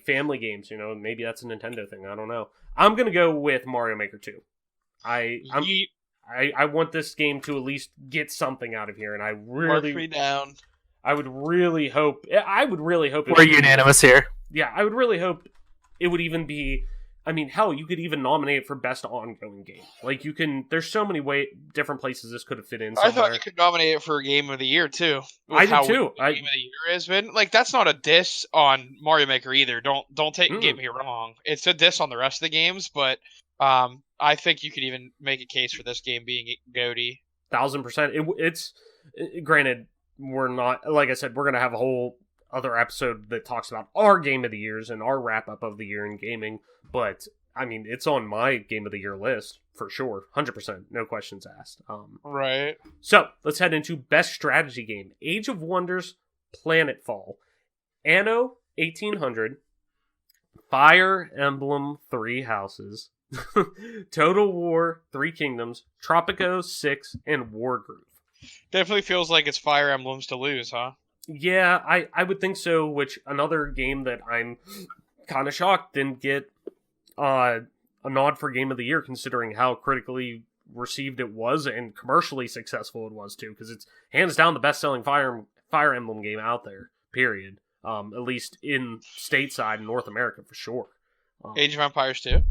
family games. Maybe that's a Nintendo thing. I don't know. I'm gonna go with Mario Maker 2. I want this game to at least get something out of here, and I really mark me down. I would really hope. We're unanimous here. Yeah, I would really hope it would even be. I mean, hell, you could even nominate it for best ongoing game. Like, you can. There's so many different places this could have fit in. Somewhere. I thought you could nominate it for Game of the Year too. I do too. Game of the Year has been like, that's not a diss on Mario Maker either. Don't get me wrong. It's a diss on the rest of the games, but I think you could even make a case for this game being GOTY. 1000%. Granted, we're not, like I said, we're going to have a whole other episode that talks about our game of the years and our wrap up of the year in gaming, but I mean, it's on my game of the year list for sure. 100%. No questions asked. Right. So let's head into best strategy game. Age of Wonders, Planetfall, Anno 1800, Fire Emblem 3 Houses, Total War 3 Kingdoms, Tropico 6, and Wargroove. Definitely feels like it's Fire Emblems to lose, huh? Yeah, I would think so, which another game that I'm kind of shocked didn't get a nod for Game of the Year, considering how critically received it was and commercially successful it was too, because it's hands down the best-selling Fire Emblem game out there, period. At least in stateside in North America, for sure. Age of Empires 2?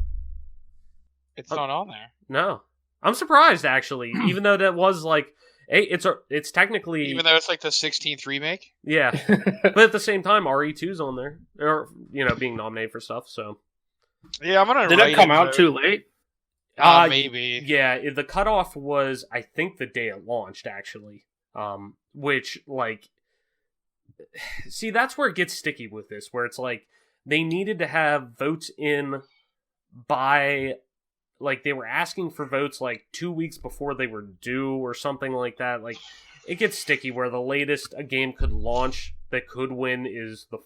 It's not on there. No. I'm surprised, actually, even though that was like... It's technically... Even though it's like the 16th remake? Yeah. But at the same time, RE2's on there. Or, being nominated for stuff, so... Yeah, I'm gonna Did it come out too late? Maybe. Yeah, the cutoff was, I think, the day it launched, actually. Which, like... See, that's where it gets sticky with this, where it's like, they needed to have votes in by... Like, they were asking for votes, like, 2 weeks before they were due, or something like that. Like, it gets sticky, where the latest a game could launch that could win is the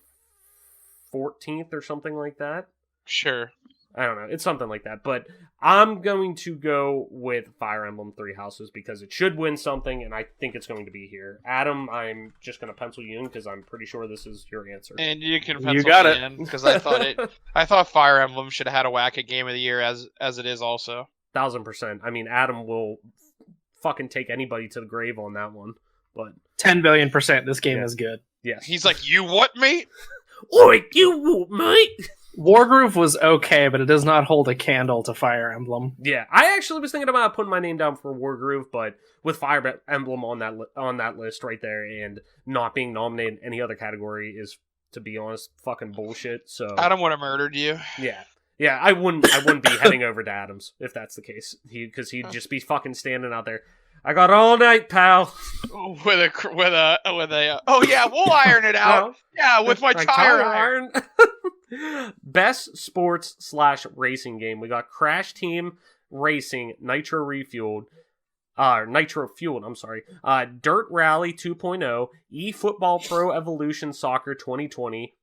14th, or something like that. Sure. I don't know. It's something like that. But I'm going to go with Fire Emblem 3 Houses because it should win something, and I think it's going to be here. Adam, I'm just going to pencil you in because I'm pretty sure this is your answer. And you can pencil got me it. in because I thought Fire Emblem should have had a whack at Game of the Year as it is also. 1000%. I mean, Adam will fucking take anybody to the grave on that one. But 10 billion%. This game is good. yes. He's like, you what, mate? Oi, you what, mate? Wargroove was okay, but it does not hold a candle to Fire Emblem. Yeah, I actually was thinking about putting my name down for Wargroove, but with Fire Emblem on that list right there and not being nominated in any other category is, to be honest, fucking bullshit. So Adam would have murdered you. Yeah, I wouldn't be heading over to Adams if that's the case. Because he'd just be fucking standing out there. I got all night, pal. With a. Oh yeah, we'll iron it out. Well, yeah, with my tire iron. Best sports / racing game. We got Crash Team Racing, Nitro Fueled. I'm sorry. Dirt Rally 2.0, eFootball Pro Evolution Soccer 2020,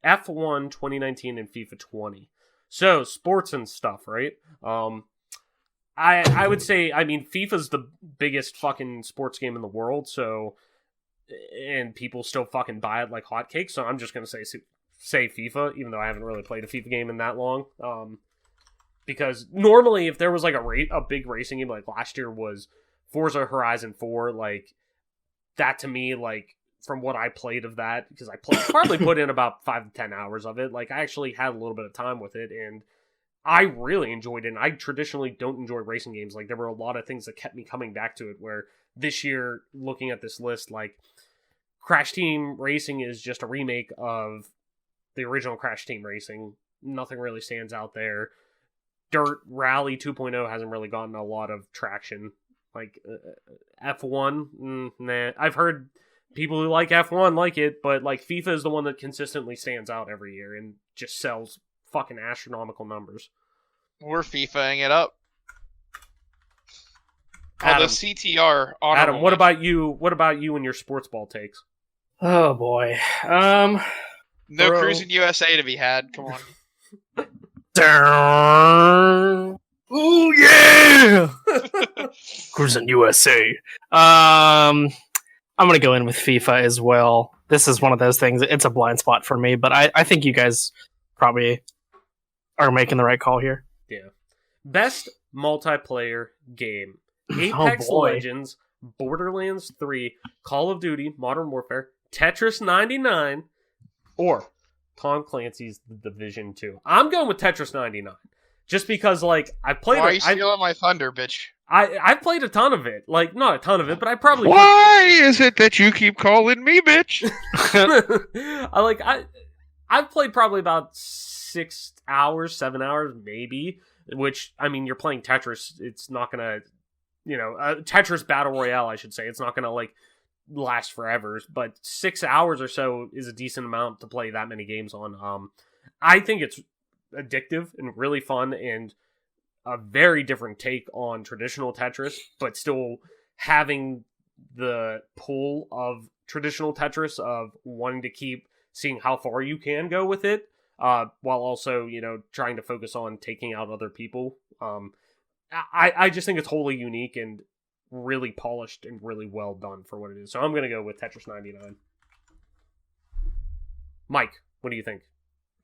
F1 2019, and FIFA 20. So, sports and stuff, right? I would say, I mean, FIFA's the biggest fucking sports game in the world, so, and people still fucking buy it like hotcakes, so I'm just gonna say FIFA, even though I haven't really played a FIFA game in that long. Because normally, if there was like a big racing game, like last year was Forza Horizon 4, like, that to me, like, from what I played of that, because I probably put in about 5 to 10 hours of it, like, I actually had a little bit of time with it, and I really enjoyed it, and I traditionally don't enjoy racing games. Like, there were a lot of things that kept me coming back to it, where this year, looking at this list, like, Crash Team Racing is just a remake of the original Crash Team Racing. Nothing really stands out there. Dirt Rally 2.0 hasn't really gotten a lot of traction. Like, F1, nah. I've heard people who like F1 like it, but, like, FIFA is the one that consistently stands out every year and just sells fucking astronomical numbers. We're FIFAing it up. Adam, the CTR. Adam, what about you? What about you and your sports ball takes? Oh boy. No Bro. Cruising USA to be had. Come on. Oh yeah! Cruising USA. I'm gonna go in with FIFA as well. This is one of those things. It's a blind spot for me, but I think you guys probably are making the right call here. Yeah. Best multiplayer game. Apex Legends, Borderlands 3, Call of Duty, Modern Warfare, Tetris 99, or Tom Clancy's The Division 2. I'm going with Tetris 99. Just because, like, I played Why are you stealing my thunder, bitch? I played a ton of it. Like, not a ton of it, but I probably... Why is it that you keep calling me bitch? I've played probably about 6 hours, 7 hours, maybe. Which, I mean, you're playing Tetris. It's not gonna Tetris Battle Royale, I should say. It's not going to, like, last forever, but 6 hours or so is a decent amount to play that many games on. I think it's addictive and really fun and a very different take on traditional Tetris, but still having the pull of traditional Tetris of wanting to keep seeing how far you can go with it, while also, trying to focus on taking out other people. I just think it's wholly unique and really polished and really well done for what it is. So I'm going to go with Tetris 99. Mike, what do you think?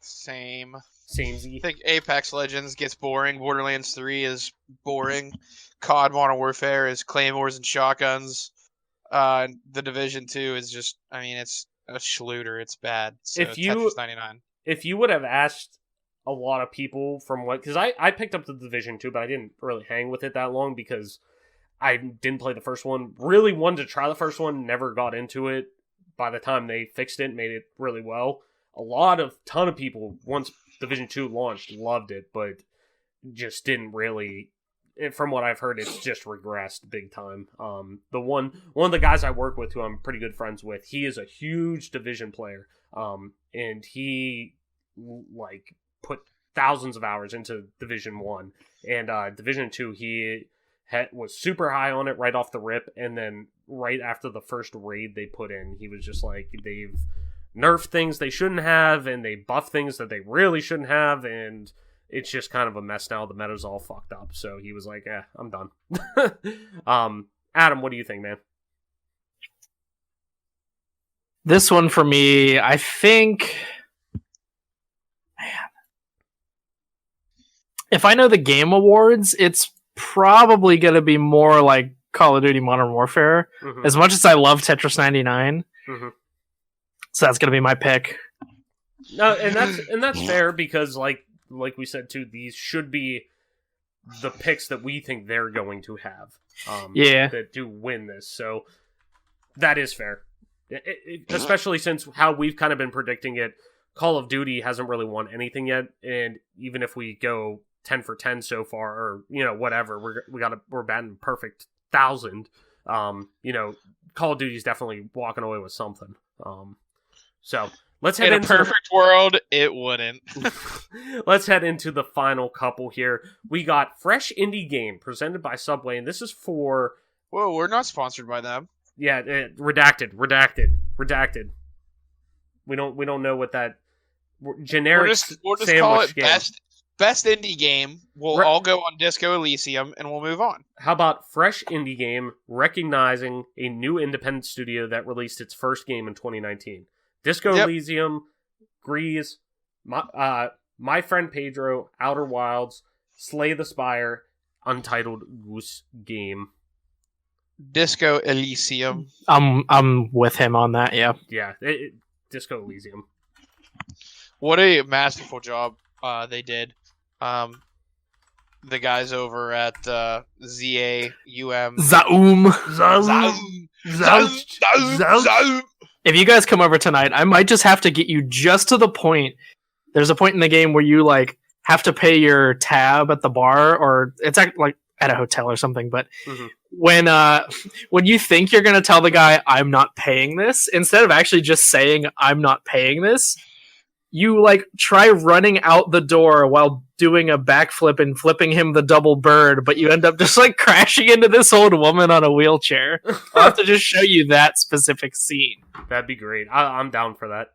Same. Samey. I think Apex Legends gets boring. Borderlands 3 is boring. COD Modern Warfare is claymores and shotguns. The Division 2 is just, it's a schluter. It's bad. So Tetris 99. If you would have asked a lot of people because I picked up the Division 2, but I didn't really hang with it that long because I didn't play the first one. Really wanted to try the first one, never got into it. By the time they fixed it, made it really well. Ton of people, once Division 2 launched, loved it, but just didn't really. From what I've heard, it's just regressed big time. One of the guys I work with, who I'm pretty good friends with, he is a huge Division player, and he put thousands of hours into Division 1, and Division 2 he was super high on it right off the rip, and then right after the first raid they put in, he was just like, they've nerfed things they shouldn't have, and they buff things that they really shouldn't have, and it's just kind of a mess now. The meta's all fucked up, so he was like, I'm done. Adam, what do you think, man? This one for me, I think... Man. If I know the Game Awards, it's probably going to be more like Call of Duty Modern Warfare. Mm-hmm. As much as I love Tetris 99. Mm-hmm. So that's going to be my pick. No, and that's fair because like we said too, these should be the picks that we think they're going to have. That do win this. So that is fair. Especially since how we've kind of been predicting it. Call of Duty hasn't really won anything yet, and even if we go 10 for 10 so far, or whatever, we're batting perfect 1,000. Call of Duty is definitely walking away with something. So let's head into a perfect world. It wouldn't. Let's head into the final couple here. We got Fresh Indie Game presented by Subway, and this is for. Whoa, we're not sponsored by them. Yeah, redacted. We don't know what that generic. We'll just sandwich call it game. best indie game. We'll all go on Disco Elysium and we'll move on. How about Fresh Indie Game recognizing a new independent studio that released its first game in 2019? Disco Elysium, Grease, My Friend Pedro, Outer Wilds, Slay the Spire, Untitled Goose Game. Disco Elysium. I'm with him on that. Yeah. Yeah. Disco Elysium. What a masterful job they did. The guys over at ZAUM. Zaum. If you guys come over tonight, I might just have to get you just to the point. There's a point in the game where you have to pay your tab at the bar, or it's at a hotel or something. But when you think you're gonna tell the guy I'm not paying this, instead of actually just saying I'm not paying this, you try running out the door while doing a backflip and flipping him the double bird, but you end up just crashing into this old woman on a wheelchair. I'll have to just show you that specific scene. That'd be great. I'm down for that.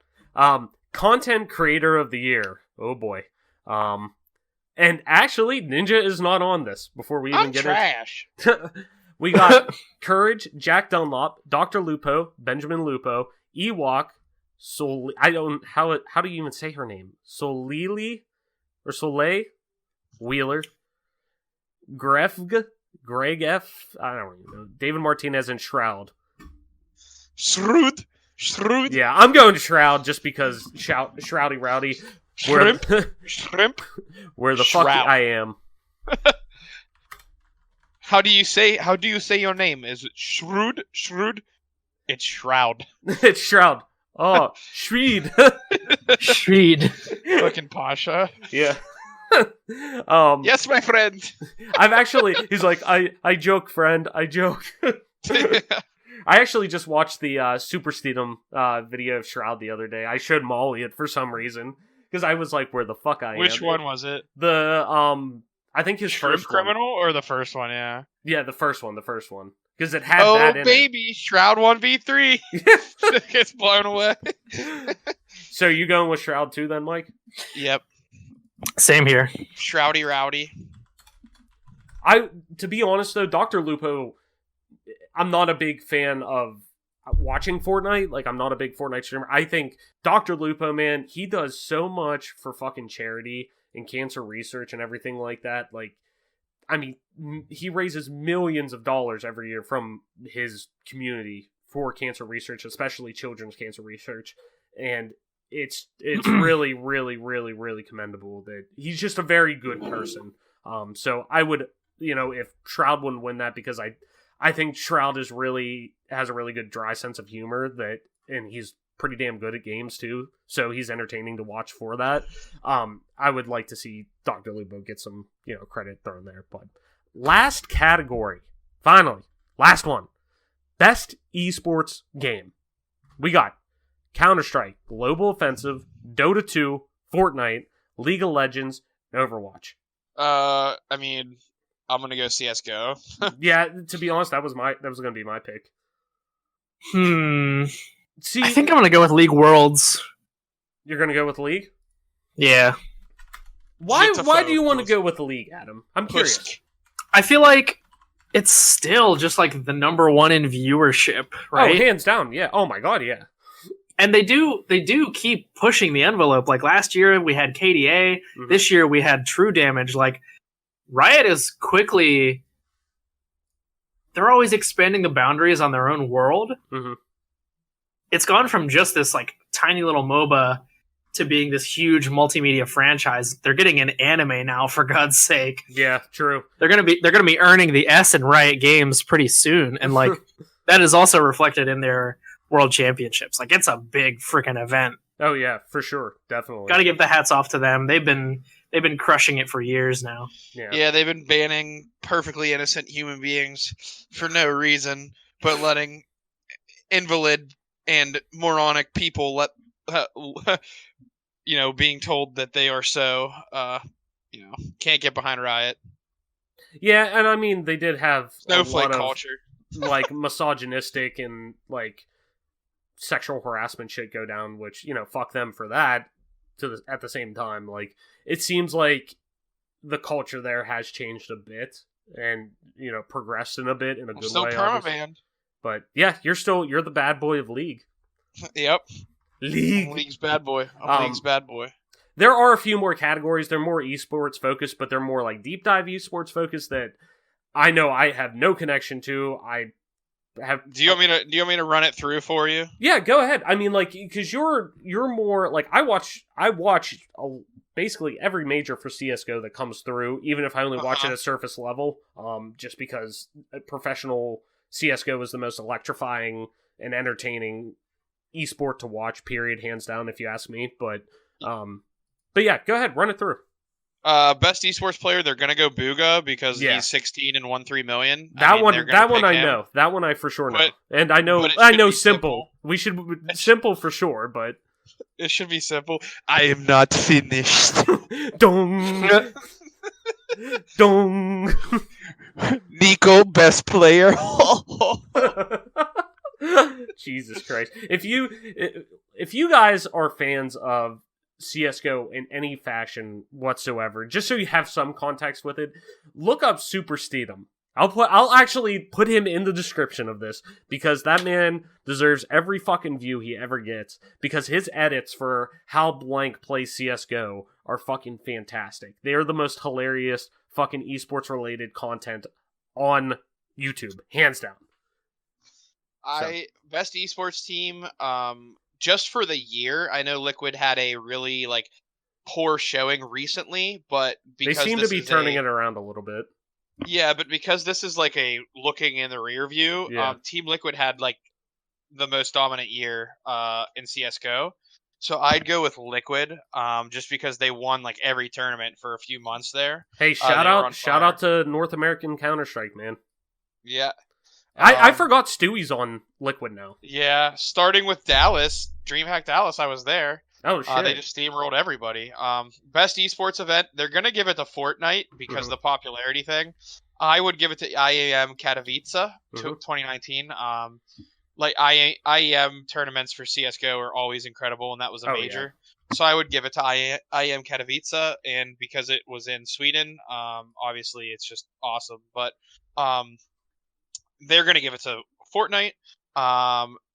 Content Creator of the Year. Oh boy. And actually, Ninja is not on this. Before we even get trash. We got Courage, Jack Dunlop, Dr. Lupo, Benjamin Lupo, Ewok, how do you even say her name? Soleil Wheeler, Greg F. I don't even know. David Martinez and Shroud. Shroud. Yeah, I'm going Shroud just because Shroudy Rowdy. Shrimp. Where the fuck I am. How do you say your name? Is it Shroud? It's Shroud. It's Shroud. Oh, Shreed. Shreed. Fucking Pasha. Yeah. Yes, my friend. He's like, I joke, friend, I joke. I actually just watched the Super Steedham video of Shroud the other day. I showed Molly it for some reason because I was like, "Where the fuck I am?" Which one was it? The I think his Shrimp first one. Criminal or the first one? Yeah. Yeah, the first one, because it had that in Oh baby, Shroud 1v3 it. gets blown away. So you going with Shroud 2 then, Mike? Yep, Same here. Shroudy Rowdy. To be honest though, Dr. Lupo, I'm not a big fan of watching Fortnite. Like, I'm not a big Fortnite streamer. I think Dr. Lupo, man, he does so much for fucking charity and cancer research and everything like that. Like, I mean, he raises millions of dollars every year from his community for cancer research, especially children's cancer research. And it's really, really, really, really commendable that he's just a very good person. So I would, if Shroud wouldn't win that, because I think Shroud has a really good dry sense of humor and he's pretty damn good at games too. So he's entertaining to watch for that. I would like to see Dr. Lupo get some, credit thrown there. But last category, finally, last one, best esports game. We got Counter-Strike, Global Offensive, Dota 2, Fortnite, League of Legends, and Overwatch. I mean, I'm gonna go CS:GO. Yeah, to be honest, that was gonna be my pick. See, I think I'm gonna go with League Worlds. You're gonna go with League? Yeah. Why do you want to go with the League, Adam? I'm curious. I feel like it's still just like the number one in viewership, right? Oh, hands down, yeah. Oh my god, yeah. And they do keep pushing the envelope. Like last year we had KDA, this year we had True Damage. Like Riot is quickly, they're always expanding the boundaries on their own world. Mm-hmm. It's gone from just this like tiny little MOBA to being this huge multimedia franchise. They're getting an anime now, for God's sake. Yeah, true. They're gonna be earning the S in Riot Games pretty soon, and like that is also reflected in their World Championships. Like it's a big freaking event. Oh yeah, for sure, definitely. Got to give the hats off to them. They've been crushing it for years now. Yeah, they've been banning perfectly innocent human beings for no reason, but letting invalid and moronic people being told that they are so, can't get behind Riot. Yeah, and I mean, they did have Snowflake a lot culture. like misogynistic and like sexual harassment shit go down, which, fuck them for that. At the same time, like, it seems like the culture there has changed a bit and, progressed in a bit in a good still way. permabanned. But yeah, you're the bad boy of League. Yep. League. League's bad boy. League's bad boy. There are a few more categories. They're more esports focused, but they're more like deep dive esports focused that I know I have no connection to. Do you want me to run it through for you? Yeah, go ahead. I mean, like, because you're more like I watch basically every major for CS:GO that comes through, even if I only watch it at surface level. Just because professional CS:GO is the most electrifying and entertaining esport to watch. Period, hands down, if you ask me. But yeah, go ahead, run it through. Best esports player, they're gonna go Booga because he's 16 and won 3 million. That one I know. That one I for sure know. And I know Simple. We should Simple for sure, but it should be Simple. I am not finished. Dong. Dong. Nico, best player. Jesus Christ. If you guys are fans of CS:GO in any fashion whatsoever, just so you have some context with it, look up Super Steedham. I'll actually put him in the description of this because that man deserves every fucking view he ever gets because his edits for how Blank plays CS:GO are fucking fantastic. They are the most hilarious fucking esports related content on YouTube, hands down. Best esports team, just for the year, I know Liquid had a really poor showing recently, but because they seem to be turning it around a little bit. Yeah, but because this is a looking in the rear view, Team Liquid had the most dominant year in CS:GO. So I'd go with Liquid, just because they won like every tournament for a few months there. Hey, They were on shout out to North American Counter-Strike, man. Yeah. I forgot Stewie's on Liquid now. Yeah, starting with Dallas, DreamHack Dallas, I was there. Oh, shit. They just steamrolled everybody. Best esports event, they're going to give it to Fortnite because of the popularity thing. I would give it to IAM Katowice 2019. Like IEM tournaments for CSGO are always incredible, and that was a major. Yeah. So I would give it to IEM Katowice, and because it was in Sweden, obviously it's just awesome. But they're going to give it to Fortnite.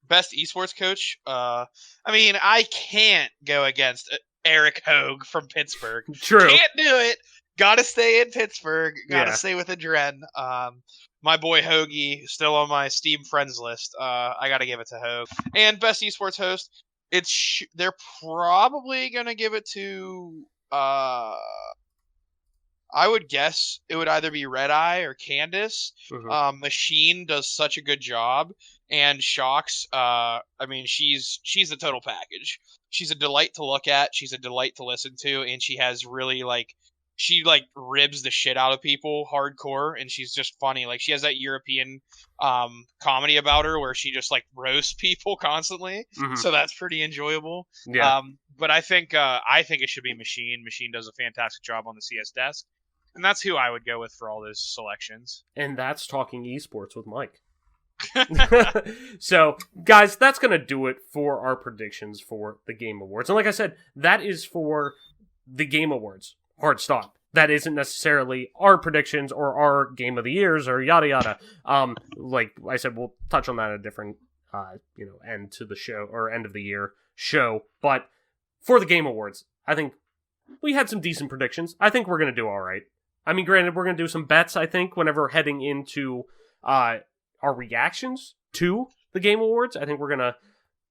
Best esports coach. I mean, I can't go against Eric Hogue from Pittsburgh. True. Can't do it. Got to stay in Pittsburgh. Got to stay with a Dren. My boy Hoagie, still on my Steam friends list. I got to give it to Hogue. And best esports host, they're probably going to give it to... I would guess it would either be Red Eye or Candace. Machine does such a good job, and Shocks. I mean, she's the total package. She's a delight to look at. She's a delight to listen to, and she has really she ribs the shit out of people hardcore, and she's just funny. Like, she has that European comedy about her where she just roasts people constantly. So that's pretty enjoyable. Yeah. But I think it should be Machine. Machine does a fantastic job on the CS desk. And that's who I would go with for all those selections. And that's Talking Esports with Mike. So, guys, that's going to do it for our predictions for the Game Awards. And like I said, that is for the Game Awards. Hard stop. That isn't necessarily our predictions or our Game of the Years or yada yada. Like I said, we'll touch on that at a different, end to the show or end of the year show. But for the Game Awards, I think we had some decent predictions. I think we're going to do all right. I mean, granted, we're going to do some bets, I think, whenever we're heading into our reactions to the Game Awards. I think we're going to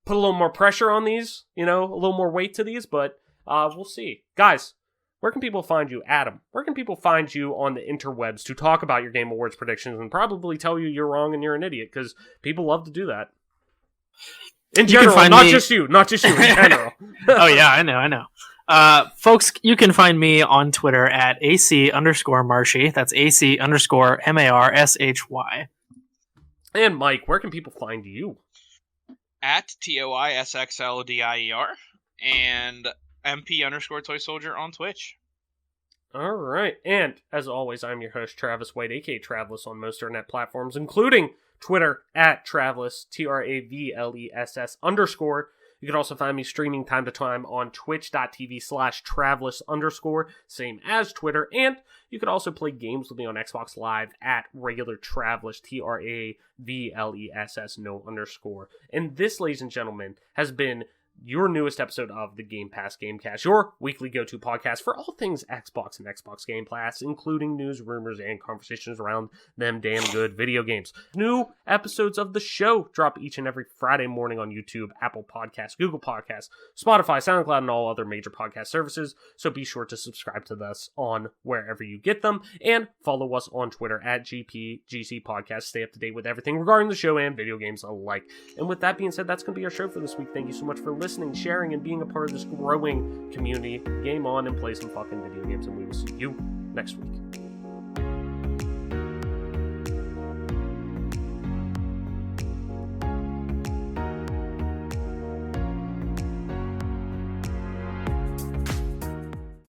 put a little more pressure on these, a little more weight to these, but we'll see. Guys, where can people find you? Adam, where can people find you on the interwebs to talk about your Game Awards predictions and probably tell you you're wrong and you're an idiot, because people love to do that. In general, not just you, in general. Oh, yeah, I know. Folks, you can find me on Twitter at AC_Marshy. That's AC_MARSHY. And Mike, where can people find you? At TOISXLDIER and MP_Toy Soldier on Twitch. All right. And as always, I'm your host, Travis White, aka Traveless, on most internet platforms, including Twitter at Traveless, TRAVLESS_. You can also find me streaming time to time on twitch.tv/Traveless_, same as Twitter. And you can also play games with me on Xbox Live at regular Traveless, TRAVLESS, no underscore. And this, ladies and gentlemen, has been your newest episode of the Game Pass Gamecast, your weekly go-to podcast for all things Xbox and Xbox Game Pass, including news, rumors, and conversations around them damn good video games. New episodes of the show drop each and every Friday morning on YouTube, Apple Podcasts, Google Podcasts, Spotify, SoundCloud, and all other major podcast services, so be sure to subscribe to us on wherever you get them, and follow us on Twitter at GPGC Podcast. Stay up to date with everything regarding the show and video games alike. And with that being said, that's going to be our show for this week. Thank you so much for listening, sharing, and being a part of this growing community. Game on and play some fucking video games, and we will see you next week.